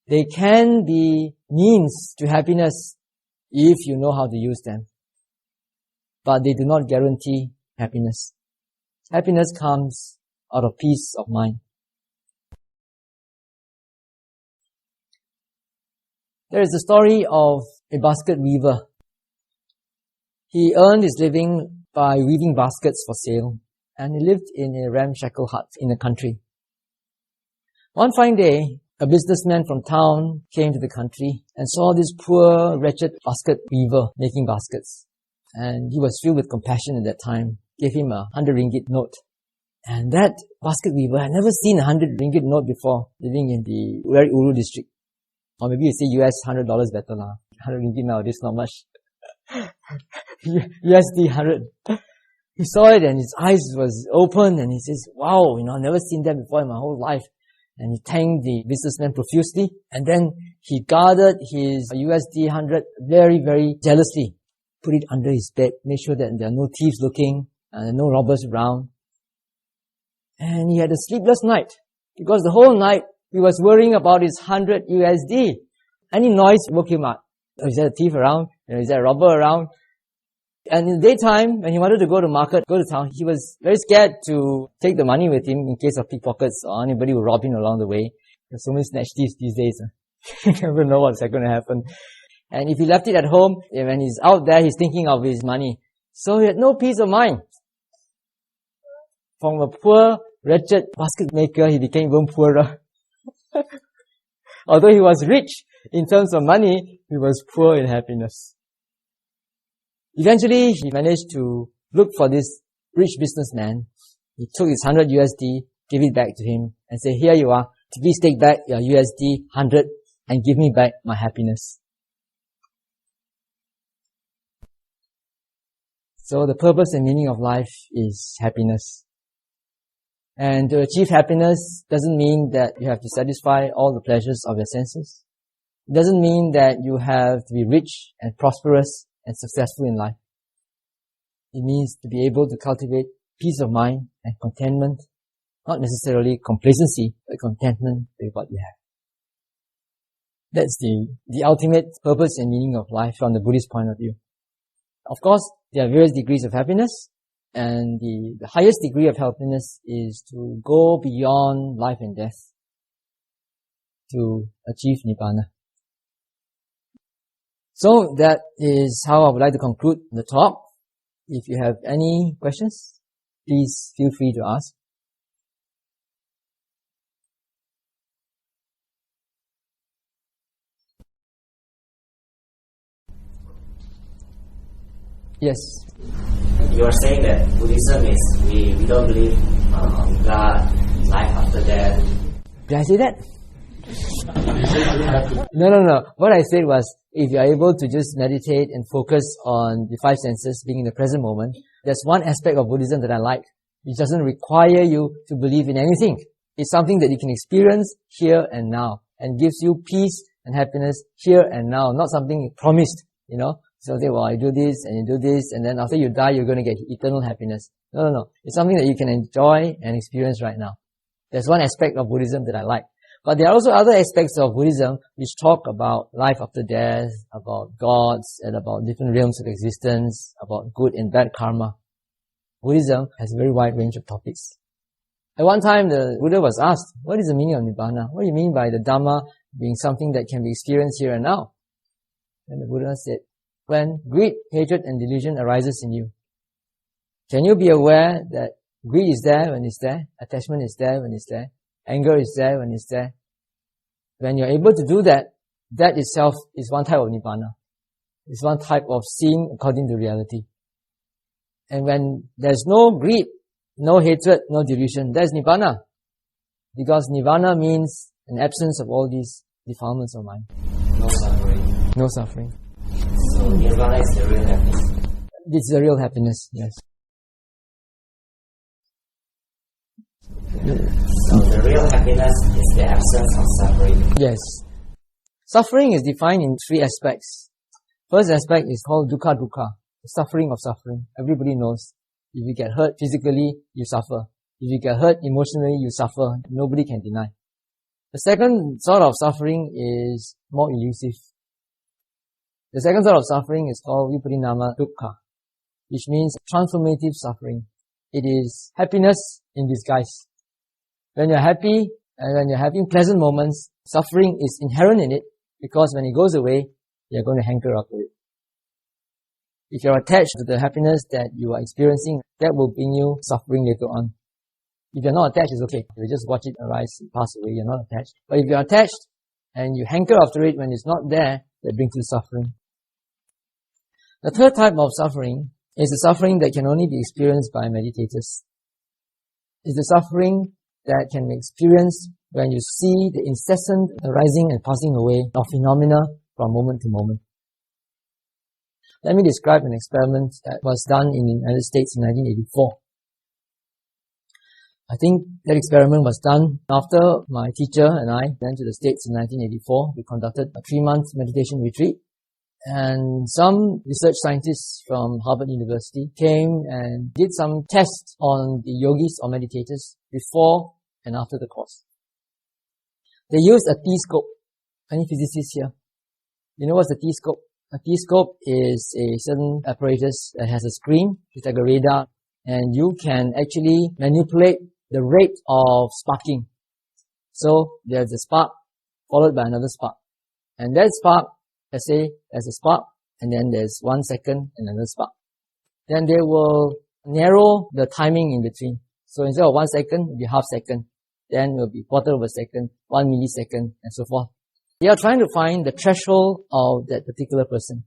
They can be means to happiness if you know how to use them. But they do not guarantee happiness. Happiness comes out of peace of mind. There is the story of a basket weaver. He earned his living by weaving baskets for sale, and he lived in a ramshackle hut in the country. One fine day, a businessman from town came to the country and saw this poor, wretched basket weaver making baskets. And he was filled with compassion at that time, gave him a 100 ringgit note. And that basket weaver had never seen a 100 ringgit note before, living in the very Uru district. Or maybe you say US $100 better lah. 100 ringgit nowadays, not much. USD 100. He saw it and his eyes was open and he says, wow, I've never seen that before in my whole life. And he thanked the businessman profusely, and then he guarded his USD 100 very, very jealously. Put it under his bed, made sure that there are no thieves looking, and no robbers around. And he had a sleepless night, because the whole night he was worrying about his 100 USD. Any noise woke him up. Is there a thief around? Is there a robber around? And in the daytime, when he wanted to go to market, go to town, he was very scared to take the money with him in case of pickpockets or anybody will rob him along the way. There's so many snatch thieves these days. You never know what's going to happen. And if he left it at home, when he's out there, he's thinking of his money. So he had no peace of mind. From a poor, wretched basket maker, he became even poorer. Although he was rich in terms of money, he was poor in happiness. Eventually, he managed to look for this rich businessman. He took his 100 USD, gave it back to him, and said, here you are. Please take back your USD 100 and give me back my happiness. So the purpose and meaning of life is happiness. And to achieve happiness doesn't mean that you have to satisfy all the pleasures of your senses. It doesn't mean that you have to be rich and prosperous and successful in life. It means to be able to cultivate peace of mind and contentment, not necessarily complacency, but contentment with what you have. That's the ultimate purpose and meaning of life from the Buddhist point of view. Of course, there are various degrees of happiness, and the highest degree of happiness is to go beyond life and death to achieve Nibbana. So that is how I would like to conclude the talk. If you have any questions, please feel free to ask. Yes. You are saying that Buddhism is we don't believe on God, life after death. Did I say that? No. What I said was, if you are able to just meditate and focus on the five senses, being in the present moment, there's one aspect of Buddhism that I like. It doesn't require you to believe in anything. It's something that you can experience here and now, and gives you peace and happiness here and now, not something promised, So say, well, I do this and you do this, and then after you die, you're going to get eternal happiness. No. It's something that you can enjoy and experience right now. There's one aspect of Buddhism that I like. But there are also other aspects of Buddhism which talk about life after death, about gods, and about different realms of existence, about good and bad karma. Buddhism has a very wide range of topics. At one time, the Buddha was asked, what is the meaning of Nibbana? What do you mean by the Dhamma being something that can be experienced here and now? And the Buddha said, when greed, hatred, and delusion arises in you, can you be aware that greed is there when it's there, attachment is there when it's there, anger is there when it's there? When you're able to do that, that itself is one type of Nibbana. It's one type of seeing according to reality. And when there's no greed, no hatred, no delusion, that's Nibbana. Because Nibbana means an absence of all these defilements of mind. No suffering. No suffering. So Nirvana is the real happiness. It's the real happiness, yes. So the real happiness is the absence of suffering. Yes. Suffering is defined in three aspects. First aspect is called dukkha, the suffering of suffering. Everybody knows. If you get hurt physically, you suffer. If you get hurt emotionally, you suffer. Nobody can deny. The second sort of suffering is more elusive. The second sort of suffering is called viparinama dukkha, which means transformative suffering. It is happiness in disguise. When you're happy and when you're having pleasant moments, suffering is inherent in it, because when it goes away, you're going to hanker after it. If you're attached to the happiness that you are experiencing, that will bring you suffering later on. If you're not attached, it's okay. You just watch it arise and pass away, you're not attached. But if you're attached and you hanker after it when it's not there, that brings you suffering. The third type of suffering is the suffering that can only be experienced by meditators. It's the suffering that can be experienced when you see the incessant arising and passing away of phenomena from moment to moment. Let me describe an experiment that was done in the United States in 1984. I think that experiment was done after my teacher and I went to the States in 1984. We conducted a 3-month meditation retreat, and some research scientists from Harvard University came and did some tests on the yogis or meditators before and after the course. They used a T-scope. Any physicists here? You know what's a T-scope? A T-scope is a certain apparatus that has a screen, it's like a radar, and you can actually manipulate the rate of sparking. So there's a spark followed by another spark. And that spark, let's say there's a spark, and then there's 1 second and another spark. Then they will narrow the timing in between. So instead of 1 second, it'll be half second. Then it will be quarter of a second, 1 millisecond, and so forth. They are trying to find the threshold of that particular person.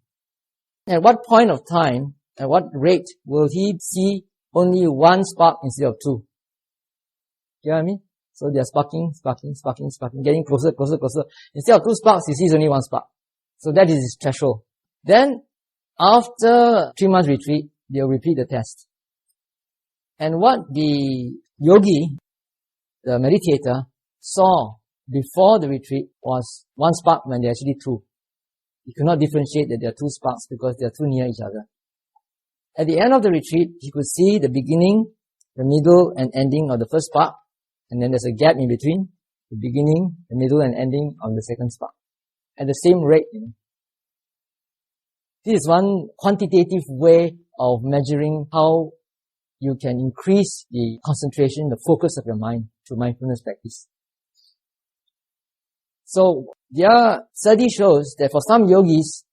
At what point of time, at what rate will he see only 1 spark instead of 2? You know what I mean? So they are sparking, getting closer. Instead of 2 sparks, he sees only 1 spark. So that is his threshold. Then, after 3 months retreat, they'll repeat the test. And what the yogi, the meditator, saw before the retreat was 1 spark when they're actually 2. He could not differentiate that there are 2 sparks because they are too near each other. At the end of the retreat, he could see the beginning, the middle, and ending of the first spark, and then there's a gap in between the beginning, the middle, and ending of the second spark. at the same rate. This is one quantitative way of measuring how you can increase the concentration, the focus of your mind through mindfulness practice. So, their study shows that for some yogis,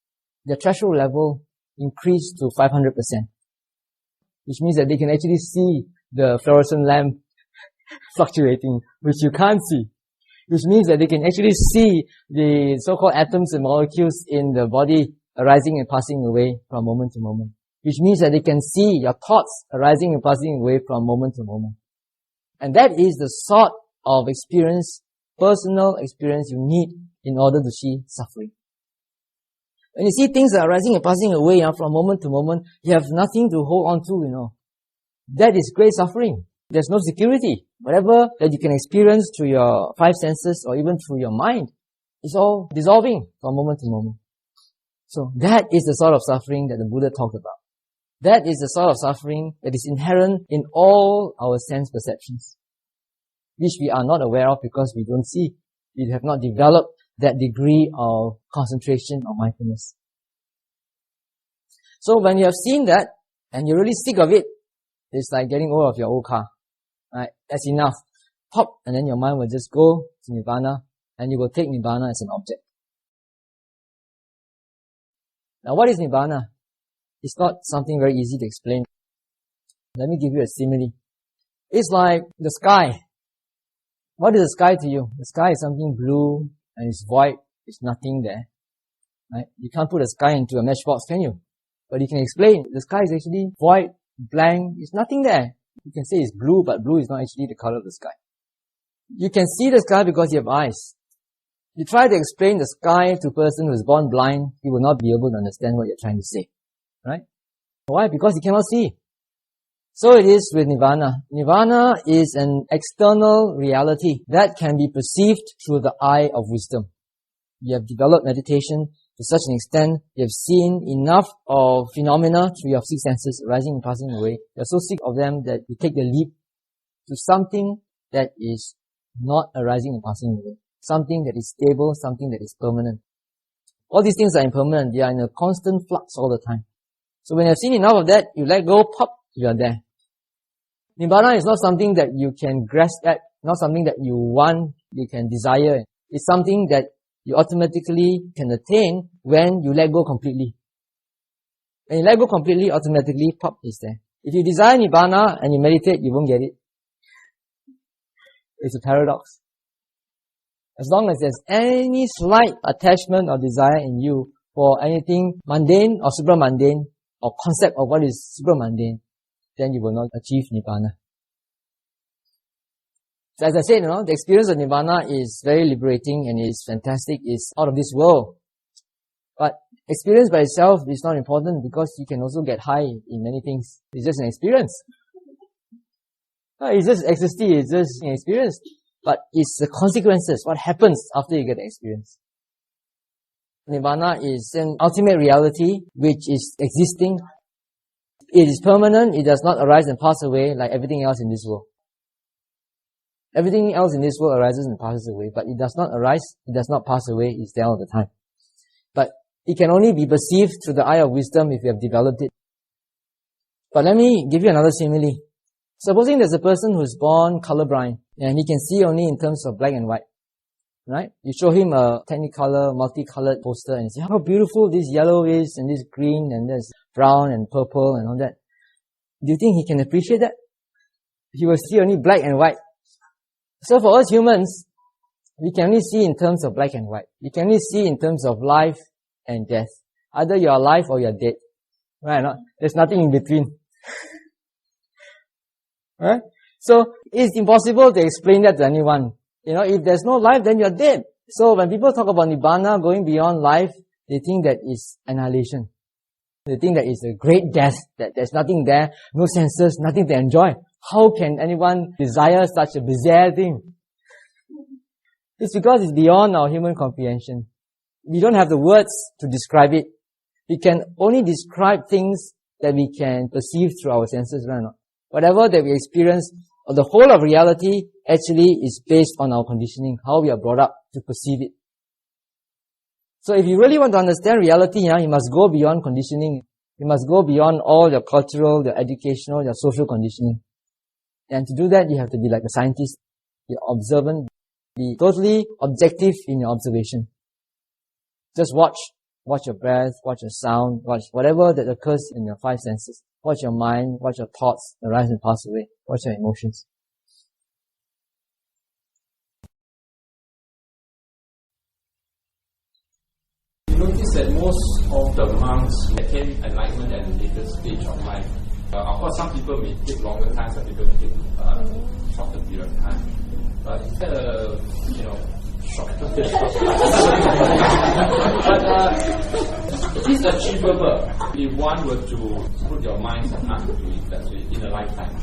the threshold level increased to 500%, which means that they can actually see the fluorescent lamp fluctuating, which you can't see. Which means that they can actually see the so-called atoms and molecules in the body arising and passing away from moment to moment. Which means that they can see your thoughts arising and passing away from moment to moment. And that is the sort of experience, personal experience you need in order to see suffering. When you see things are arising and passing away from moment to moment, you have nothing to hold on to, That is great suffering. There's no security. Whatever that you can experience through your five senses or even through your mind, it's all dissolving from moment to moment. So that is the sort of suffering that the Buddha talked about. That is the sort of suffering that is inherent in all our sense perceptions, which we are not aware of because we don't see. We have not developed that degree of concentration or mindfulness. So when you have seen that, and you're really sick of it, it's like getting hold of your old car. Right? That's enough. Pop, and then your mind will just go to Nibbana, and you will take Nibbana as an object. Now what is Nibbana? It's not something very easy to explain. Let me give you a simile. It's like the sky. What is the sky to you? The sky is something blue, and it's void. There's nothing there. Right? You can't put the sky into a matchbox, can you? But you can explain. The sky is actually void, blank. There's nothing there. You can say it's blue, but blue is not actually the color of the sky. You can see the sky because you have eyes. You try to explain the sky to a person who is born blind, he will not be able to understand what you're trying to say. Right? Why? Because he cannot see. So it is with Nirvana. Nirvana is an external reality that can be perceived through the eye of wisdom. You have developed meditation to such an extent, you have seen enough of phenomena through your six senses arising and passing away. You're so sick of them that you take the leap to something that is not arising and passing away. Something that is stable, something that is permanent. All these things are impermanent. They are in a constant flux all the time. So when you've seen enough of that, you let go, pop, you are there. Nibbana is not something that you can grasp at, not something that you want, you can desire. It's something that you automatically can attain when you let go completely. When you let go completely, automatically, pop, is there. If you desire Nibbana and you meditate, you won't get it. It's a paradox. As long as there's any slight attachment or desire in you for anything mundane or supramundane, or concept of what is supramundane, then you will not achieve Nibbana. So as I said, the experience of Nibbana is very liberating and is fantastic, it's out of this world. But experience by itself is not important because you can also get high in many things. It's just an experience. It's just ecstasy, it's just an experience. But it's the consequences, what happens after you get the experience. Nibbana is an ultimate reality which is existing. It is permanent, it does not arise and pass away like everything else in this world. Everything else in this world arises and passes away, but it does not arise, it does not pass away, it's there all the time. But it can only be perceived through the eye of wisdom if you have developed it. But let me give you another simile. Supposing there's a person who's born colorblind, and he can see only in terms of black and white. Right? You show him a technicolor, multicolored poster and say, how beautiful this yellow is, and this green, and this brown and purple and all that. Do you think he can appreciate that? He will see only black and white. So for us humans, we can only see in terms of black and white. We can only see in terms of life and death. Either you are alive or you are dead. Right? No? There's nothing in between. Right? So it's impossible to explain that to anyone. If there's no life, then you're dead. So when people talk about Nibbana, going beyond life, they think that is annihilation. They think that it's a great death, that there's nothing there, no senses, nothing to enjoy. How can anyone desire such a bizarre thing? It's because it's beyond our human comprehension. We don't have the words to describe it. We can only describe things that we can perceive through our senses, right or not? Whatever that we experience, or the whole of reality actually is based on our conditioning, how we are brought up to perceive it. So if you really want to understand reality, you must go beyond conditioning. You must go beyond all your cultural, your educational, your social conditioning. And to do that, you have to be like a scientist, be observant, be totally objective in your observation. Just watch your breath, watch your sound, watch whatever that occurs in your five senses. Watch your mind, watch your thoughts arise and pass away. Watch your emotions. You notice that most of the monks attain enlightenment at a later stage of life. Of course, some people may take longer time, some people may take shorter period of time. But is that a, shorter period of time? But it's achievable if one were to put your mind and heart into it that way in a lifetime.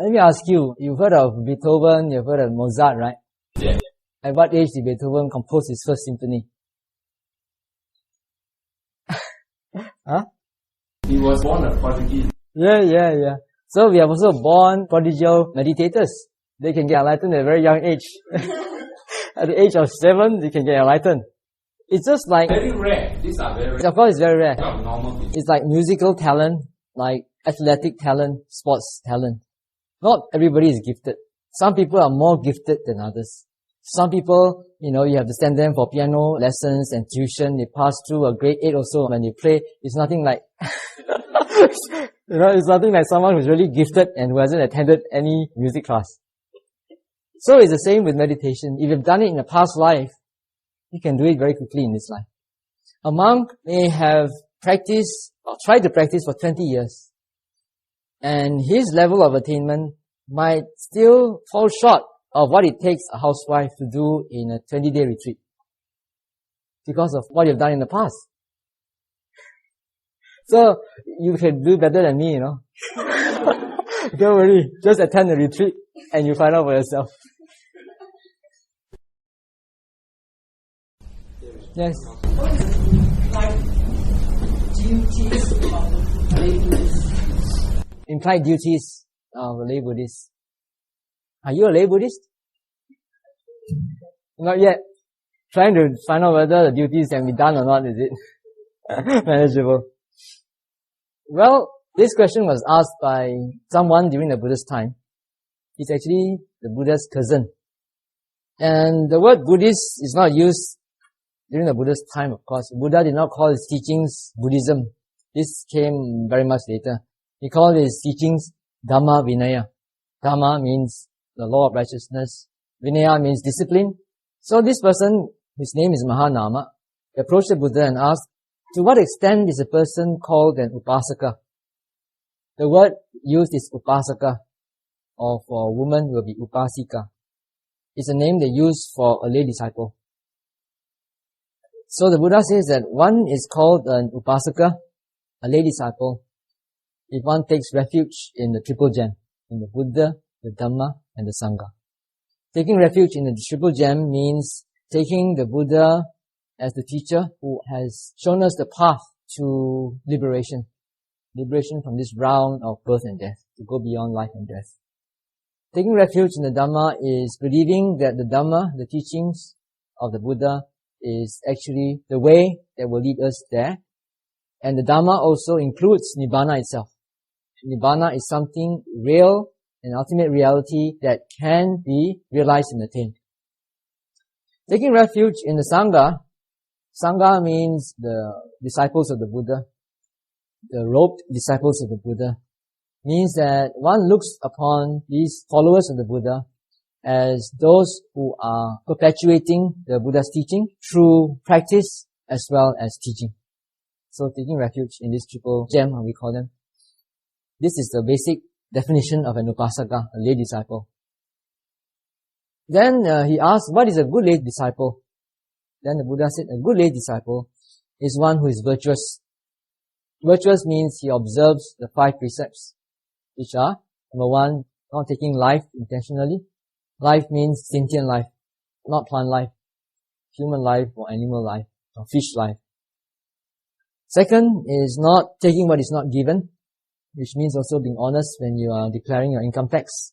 Let me ask you, you've heard of Beethoven, you've heard of Mozart, right? Yeah. At what age did Beethoven compose his first symphony? Huh? He was born a prodigy. Yeah. So we have also born prodigal meditators. They can get enlightened at a very young age. At the age of 7, they can get enlightened. It's just like... Very rare. These are very rare. Of course, it's very rare. Not normal. It's like musical talent, like athletic talent, sports talent. Not everybody is gifted. Some people are more gifted than others. Some people, you have to send them for piano lessons and tuition. They pass through a grade 8 or so. When they play, it's nothing like, it's nothing like someone who's really gifted and who hasn't attended any music class. So it's the same with meditation. If you've done it in a past life, you can do it very quickly in this life. A monk may have practiced or tried to practice for 20 years. And his level of attainment might still fall short of what it takes a housewife to do in a 20-day retreat. Because of what you've done in the past. So, you can do better than me, Don't worry. Just attend the retreat and you find out for yourself. Yes. What is like duties of lay Buddhists? Implied duties of a lay Buddhist. Are you a lay Buddhist? Not yet. Trying to find out whether the duties can be done or not, is it manageable? Well, this question was asked by someone during the Buddha's time. It's actually the Buddha's cousin. And the word Buddhist is not used during the Buddha's time, of course. Buddha did not call his teachings Buddhism. This came very much later. He called his teachings Dhamma Vinaya. Dhamma means the law of righteousness. Vinaya means discipline. So this person, his name is Mahanama, approached the Buddha and asked, to what extent is a person called an upasaka? The word used is upasaka, or for a woman will be upasika. It's a name they use for a lay disciple. So the Buddha says that one is called an upasaka, a lay disciple, if one takes refuge in the triple gem, in the Buddha, the Dhamma, and the Sangha. Taking refuge in the triple gem means taking the Buddha as the teacher who has shown us the path to liberation. Liberation from this round of birth and death, to go beyond life and death. Taking refuge in the Dhamma is believing that the Dhamma, the teachings of the Buddha, is actually the way that will lead us there. And the Dhamma also includes Nibbana itself. Nibbana is something real, an ultimate reality that can be realized and attained. Taking refuge in the Sangha, Sangha means the disciples of the Buddha, the robed disciples of the Buddha, means that one looks upon these followers of the Buddha as those who are perpetuating the Buddha's teaching through practice as well as teaching. So taking refuge in this triple gem, we call them. This is the basic definition of an upasaka, a lay disciple. Then he asked, what is a good lay disciple? Then the Buddha said, a good lay disciple is one who is virtuous. Virtuous means he observes the 5 precepts, which are, number 1, not taking life intentionally. Life means sentient life, not plant life, human life or animal life, or fish life. Second is not taking what is not given, which means also being honest when you are declaring your income tax.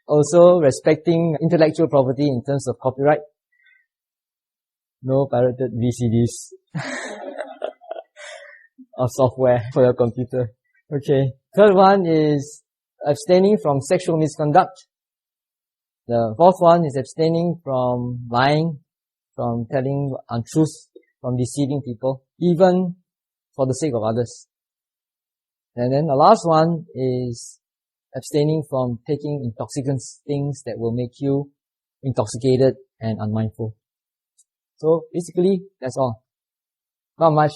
Also respecting intellectual property in terms of copyright. No pirated VCDs of software for your computer. Okay. Third one is abstaining from sexual misconduct. The fourth one is abstaining from lying, from telling untruths, from deceiving people, even for the sake of others. And then the last one is abstaining from taking intoxicants, things that will make you intoxicated and unmindful. So basically, that's all. Not much.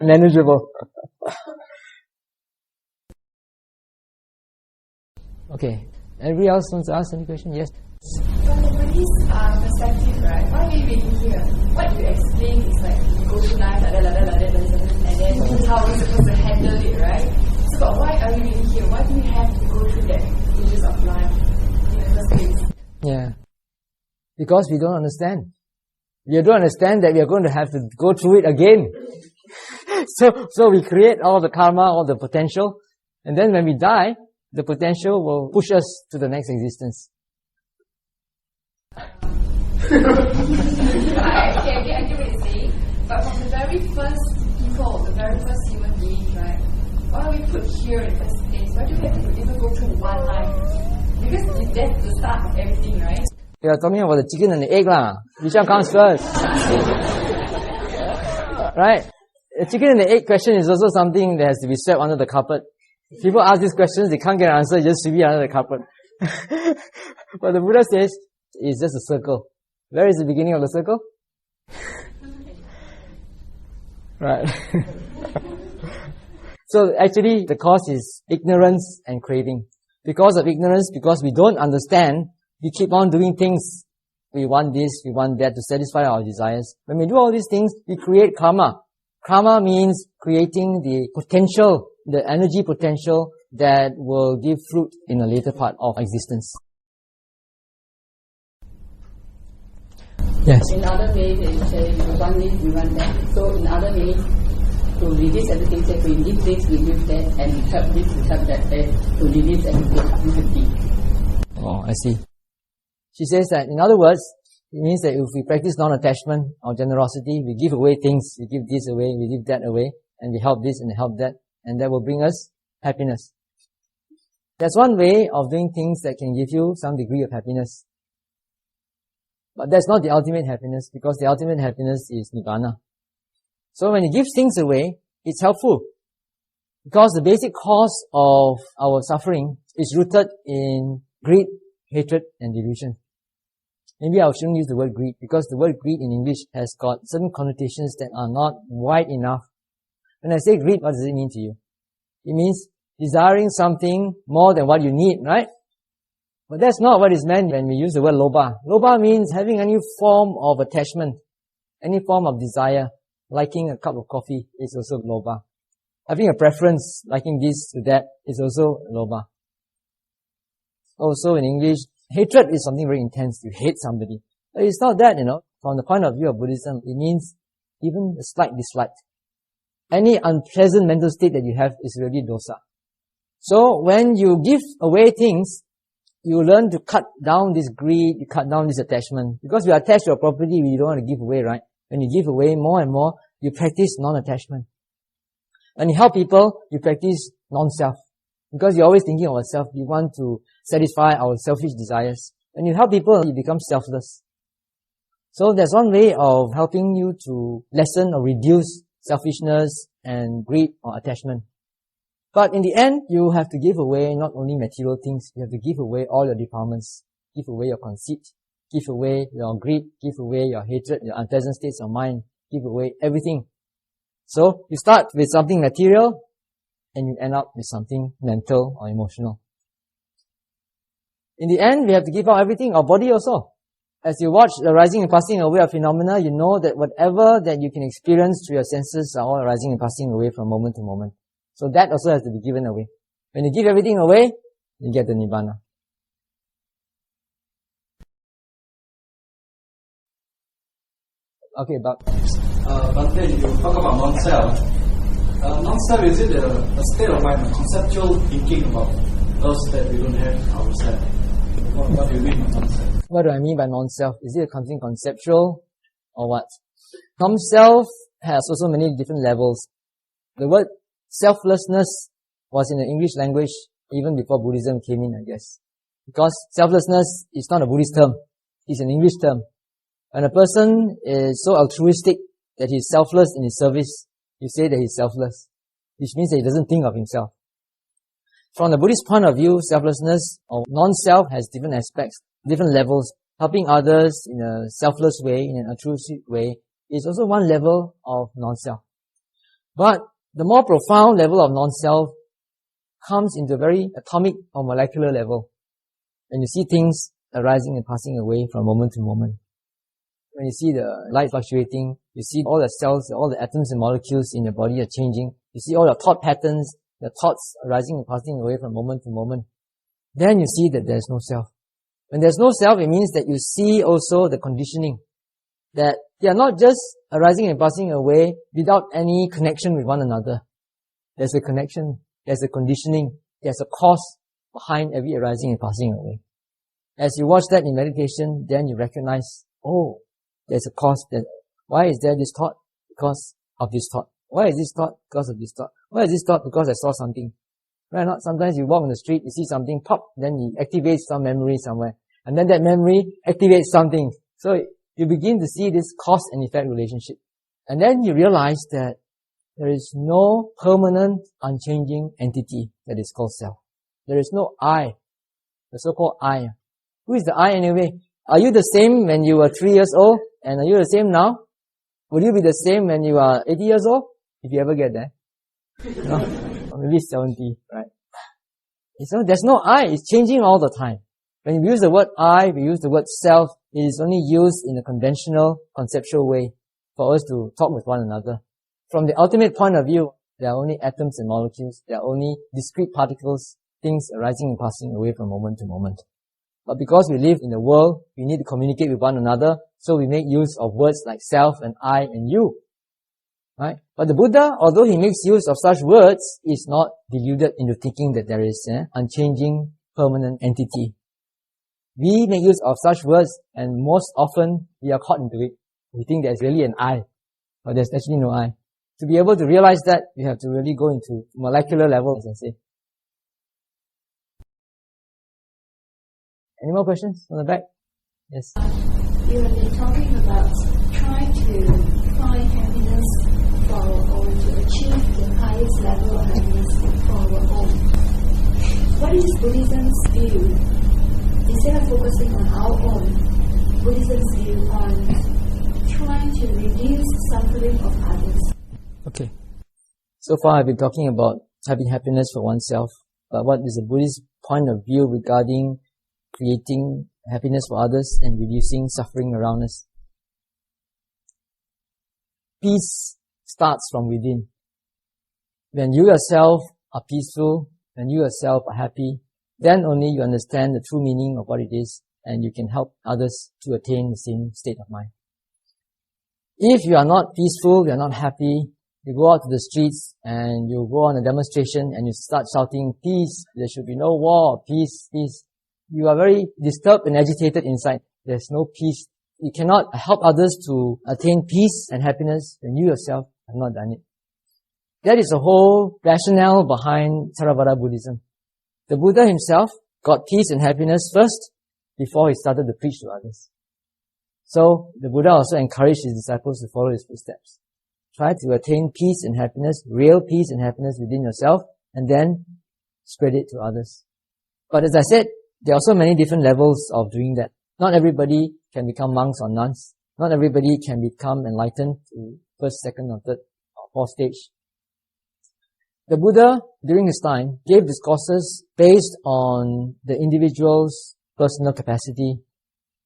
Manageable. Okay. Anybody else wants to ask any question? Yes? From the Buddhist perspective, right, why are we really here? What you explain is like, you go through life, and then this is how we're supposed to handle it, right? So, but why are we really here? Why do we have to go through that stages of life in the first place? Yeah. Because we don't understand. We don't understand that we are going to have to go through it again. So we create all the karma, all the potential, and then when we die, the potential will push us to the next existence. I get what you're saying, but from the very first people, the very first human beings, right, why are we put here in the first place? Why do we have to even go through one life? Because that's the start of everything, right? You are talking about the chicken and the egg lah. Which one comes first? Right? The chicken and the egg question is also something that has to be swept under the carpet. People ask these questions, they can't get an answer, just sweep it under the carpet. But the Buddha says, it's just a circle. Where is the beginning of the circle? Right. So actually, the cause is ignorance and craving. Because of ignorance, because we don't understand, we keep on doing things. We want this, we want that to satisfy our desires. When we do all these things, we create karma. Karma means creating the potential, the energy potential that will give fruit in a later part of existence. Yes? In other ways, they say, we want this, we want that. So in other ways, to release everything, say, we give this, we give that, and we help this, we help that, to release everything, we should give. Oh, I see. She says that, in other words, it means that if we practice non-attachment or generosity, we give away things, we give this away, we give that away, and we help this and help that, and that will bring us happiness. That's one way of doing things that can give you some degree of happiness. But that's not the ultimate happiness, because the ultimate happiness is Nibbana. So when you give things away, it's helpful. Because the basic cause of our suffering is rooted in greed, hatred, and delusion. Maybe I shouldn't use the word greed, because the word greed in English has got certain connotations that are not wide enough. When I say greed, what does it mean to you? It means desiring something more than what you need, right? But that's not what is meant when we use the word lobha. Lobha means having any form of attachment, any form of desire. Liking a cup of coffee is also lobha. Having a preference, liking this to that, is also lobha. Also in English, hatred is something very intense. You hate somebody. But it's not that, From the point of view of Buddhism, it means even a slight dislike. Any unpleasant mental state that you have is really dosa. So when you give away things, you learn to cut down this greed, you cut down this attachment. Because we are attached to a property we don't want to give away, right? When you give away more and more, you practice non-attachment. When you help people, you practice non-self. Because you're always thinking of yourself, you want to satisfy our selfish desires. When you help people, you become selfless. So there's one way of helping you to lessen or reduce selfishness and greed or attachment. But in the end, you have to give away not only material things, you have to give away all your defilements, give away your conceit, give away your greed, give away your hatred, your unpleasant states of mind, give away everything. So you start with something material, and you end up with something mental or emotional. In the end, we have to give out everything, our body also. As you watch the rising and passing away of phenomena, you know that whatever that you can experience through your senses are all rising and passing away from moment to moment. So that also has to be given away. When you give everything away, you get the Nibbana. Okay, but Bhante, you talk about non-self. Non-self, is it a state of mind, a conceptual thinking about us that we don't have ourselves? What do you mean by non-self? What do I mean by non-self? Is it something conceptual? or what? Non-self has also many different levels. The word selflessness was in the English language even before Buddhism came in, I guess. Because selflessness is not a Buddhist term. It's an English term. When a person is so altruistic that he's selfless in his service, you say that he's selfless, which means that he doesn't think of himself. From the Buddhist point of view, selflessness or non-self has different aspects, different levels. Helping others in a selfless way, in an altruistic way, is also one level of non-self. But the more profound level of non-self comes into a very atomic or molecular level. When you see things arising and passing away from moment to moment. When you see the light fluctuating, you see all the cells, all the atoms and molecules in your body are changing. You see all the thought patterns, the thoughts arising and passing away from moment to moment. Then you see that there's no self. When there's no self, it means that you see also the conditioning. That they are not just arising and passing away without any connection with one another. There's a connection, there's a conditioning, there's a cause behind every arising and passing away. As you watch that in meditation, then you recognize, oh, there's a cause. Why is there this thought? Because of this thought. Why is this thought? Because of this thought. Why is this thought? Because I saw something. Right? Not sometimes you walk on the street, you see something pop, then it activates some memory somewhere. And then that memory activates something. So you begin to see this cause and effect relationship. And then you realize that there is no permanent, unchanging entity that is called self. There is no I, the so-called I. Who is the I anyway? Are you the same when you were 3 years old? And are you the same now? Will you be the same when you are 80 years old? If you ever get there. No? Or maybe 70, right? So there's no I. It's changing all the time. When we use the word I, we use the word self, it is only used in a conventional, conceptual way for us to talk with one another. From the ultimate point of view, there are only atoms and molecules. There are only discrete particles, things arising and passing away from moment to moment. But because we live in the world, we need to communicate with one another, so we make use of words like self and I and you. Right? But the Buddha, although he makes use of such words, is not deluded into thinking that there is an unchanging, permanent entity. We make use of such words, and most often we are caught into it. We think there's really an I, but there's actually no I. To be able to realize that, you have to really go into molecular level, as I say. Any more questions on the back? Yes. You have been talking about trying to find happiness for our own, to achieve the highest level of happiness for our own. What is Buddhism's view? Instead of focusing on our own, Buddhism's view on trying to reduce suffering of others. Okay. So far I've been talking about having happiness for oneself, but what is the Buddhist point of view regarding creating happiness for others and reducing suffering around us? Peace starts from within. When you yourself are peaceful, when you yourself are happy, then only you understand the true meaning of what it is, and you can help others to attain the same state of mind. If you are not peaceful, you are not happy, you go out to the streets and you go on a demonstration and you start shouting, peace, there should be no war, peace, peace. You are very disturbed and agitated inside. There's no peace. You cannot help others to attain peace and happiness when you yourself have not done it. That is the whole rationale behind Theravada Buddhism. The Buddha himself got peace and happiness first before he started to preach to others. So the Buddha also encouraged his disciples to follow his footsteps. Try to attain peace and happiness, real peace and happiness within yourself, and then spread it to others. But as I said, there are also many different levels of doing that. Not everybody can become monks or nuns. Not everybody can become enlightened to first, second, or third, or fourth stage. The Buddha, during his time, gave discourses based on the individual's personal capacity,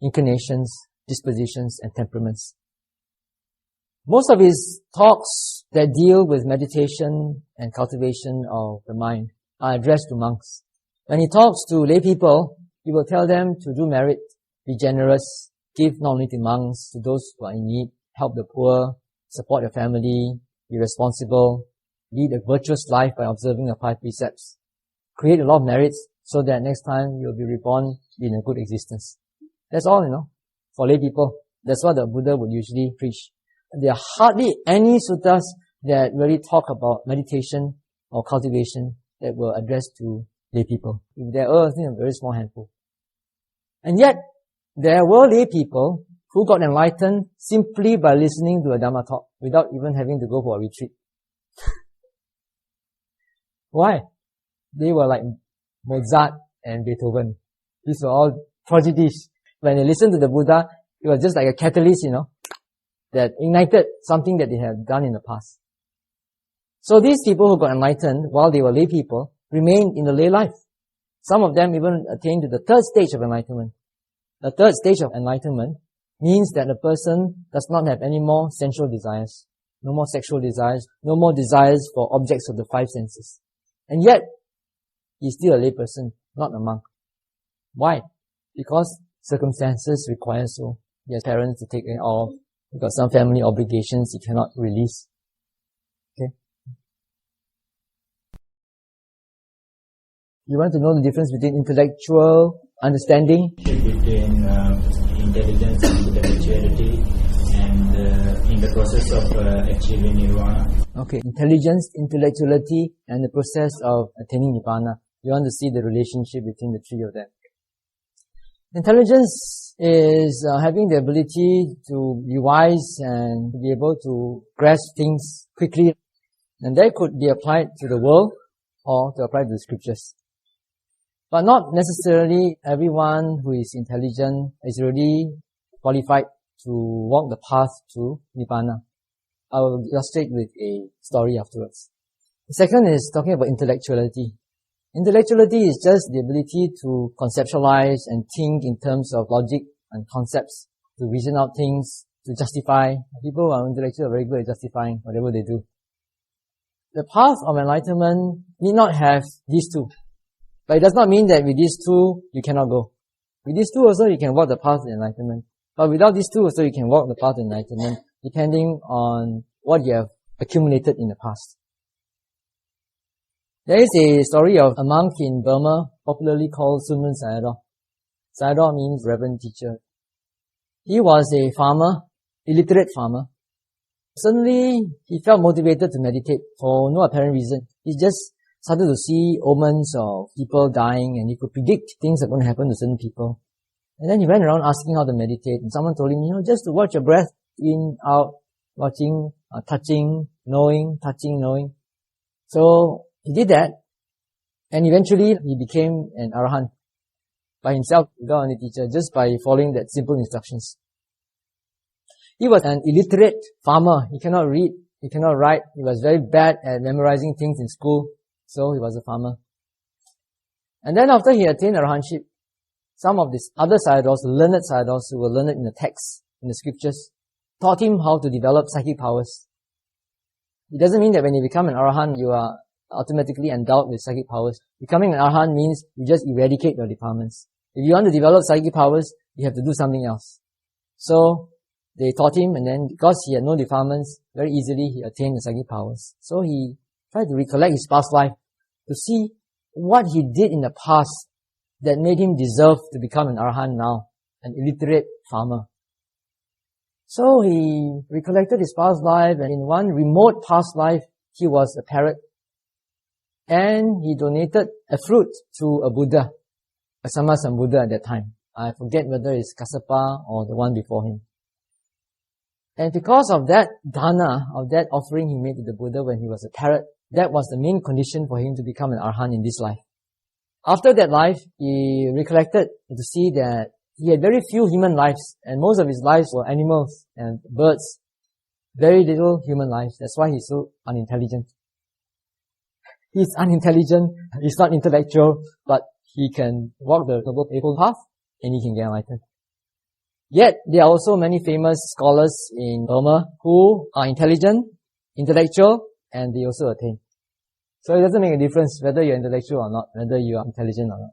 inclinations, dispositions, and temperaments. Most of his talks that deal with meditation and cultivation of the mind are addressed to monks. When he talks to lay people, he will tell them to do merit, be generous, give not only to monks, to those who are in need, help the poor, support your family, be responsible, lead a virtuous life by observing the 5 precepts. Create a lot of merits so that next time you'll be reborn in a good existence. That's all, for lay people. That's what the Buddha would usually preach. There are hardly any suttas that really talk about meditation or cultivation that were addressed to lay people. There are, I think, a very small handful. And yet, there were lay people who got enlightened simply by listening to a Dhamma talk without even having to go for a retreat. Why? They were like Mozart and Beethoven. These were all prodigies. When they listened to the Buddha, it was just like a catalyst, that ignited something that they had done in the past. So these people who got enlightened while they were lay people remained in the lay life. Some of them even attained to the third stage of enlightenment. The third stage of enlightenment means that the person does not have any more sensual desires, no more sexual desires, no more desires for objects of the five senses. And yet, he's still a lay person, not a monk. Why? Because circumstances require so. He has parents to take care of. He's got some family obligations he cannot release. Okay? You want to know the difference between intellectual understanding? Between intelligence and intellectuality and in the process of achieving nirvana. Okay, intelligence, intellectuality, and the process of attaining nibbana. You want to see the relationship between the three of them. Intelligence is having the ability to be wise and to be able to grasp things quickly. And that could be applied to the world or to apply to the scriptures. But not necessarily everyone who is intelligent is really qualified to walk the path to nibbana. I will illustrate with a story afterwards. The second is talking about intellectuality. Intellectuality is just the ability to conceptualize and think in terms of logic and concepts, to reason out things, to justify. People who are intellectual are very good at justifying whatever they do. The path of enlightenment need not have these two. But it does not mean that with these two, you cannot go. With these two also, you can walk the path of enlightenment. But without these two also, you can walk the path of enlightenment, depending on what you have accumulated in the past. There is a story of a monk in Burma, popularly called Sunmun Sayadaw. Sayadaw means reverend teacher. He was a farmer, illiterate farmer. Suddenly, he felt motivated to meditate for no apparent reason. He just started to see omens of people dying, and he could predict things that are going to happen to certain people. And then he went around asking how to meditate, and someone told him, just to watch your breath in, out, watching, touching, knowing, touching, knowing. So he did that, and eventually he became an arahant by himself, without any teacher, just by following that simple instructions. He was an illiterate farmer. He cannot read, he cannot write. He was very bad at memorizing things in school, so he was a farmer. And then after he attained arahantship, some of these other sayadaws, learned sayadaws who were learned in the texts, in the scriptures, taught him how to develop psychic powers. It doesn't mean that when you become an arahant, you are automatically endowed with psychic powers. Becoming an arahant means you just eradicate your defilements. If you want to develop psychic powers, you have to do something else. So they taught him, and then because he had no defilements, very easily he attained the psychic powers. So he tried to recollect his past life to see what he did in the past that made him deserve to become an arahant now, an illiterate farmer. So he recollected his past life, and in one remote past life, he was a parrot. And he donated a fruit to a Buddha, a Sammasambuddha at that time. I forget whether it's Kassapa or the one before him. And because of that dana, of that offering he made to the Buddha when he was a parrot, that was the main condition for him to become an arahant in this life. After that life, he recollected to see that he had very few human lives, and most of his lives were animals and birds. Very little human lives. That's why he's so unintelligent. He's unintelligent, he's not intellectual, but he can walk the Noble Eightfold Path, and he can get enlightened. Yet, there are also many famous scholars in Burma who are intelligent, intellectual, and they also attain. So it doesn't make a difference whether you're intellectual or not, whether you are intelligent or not.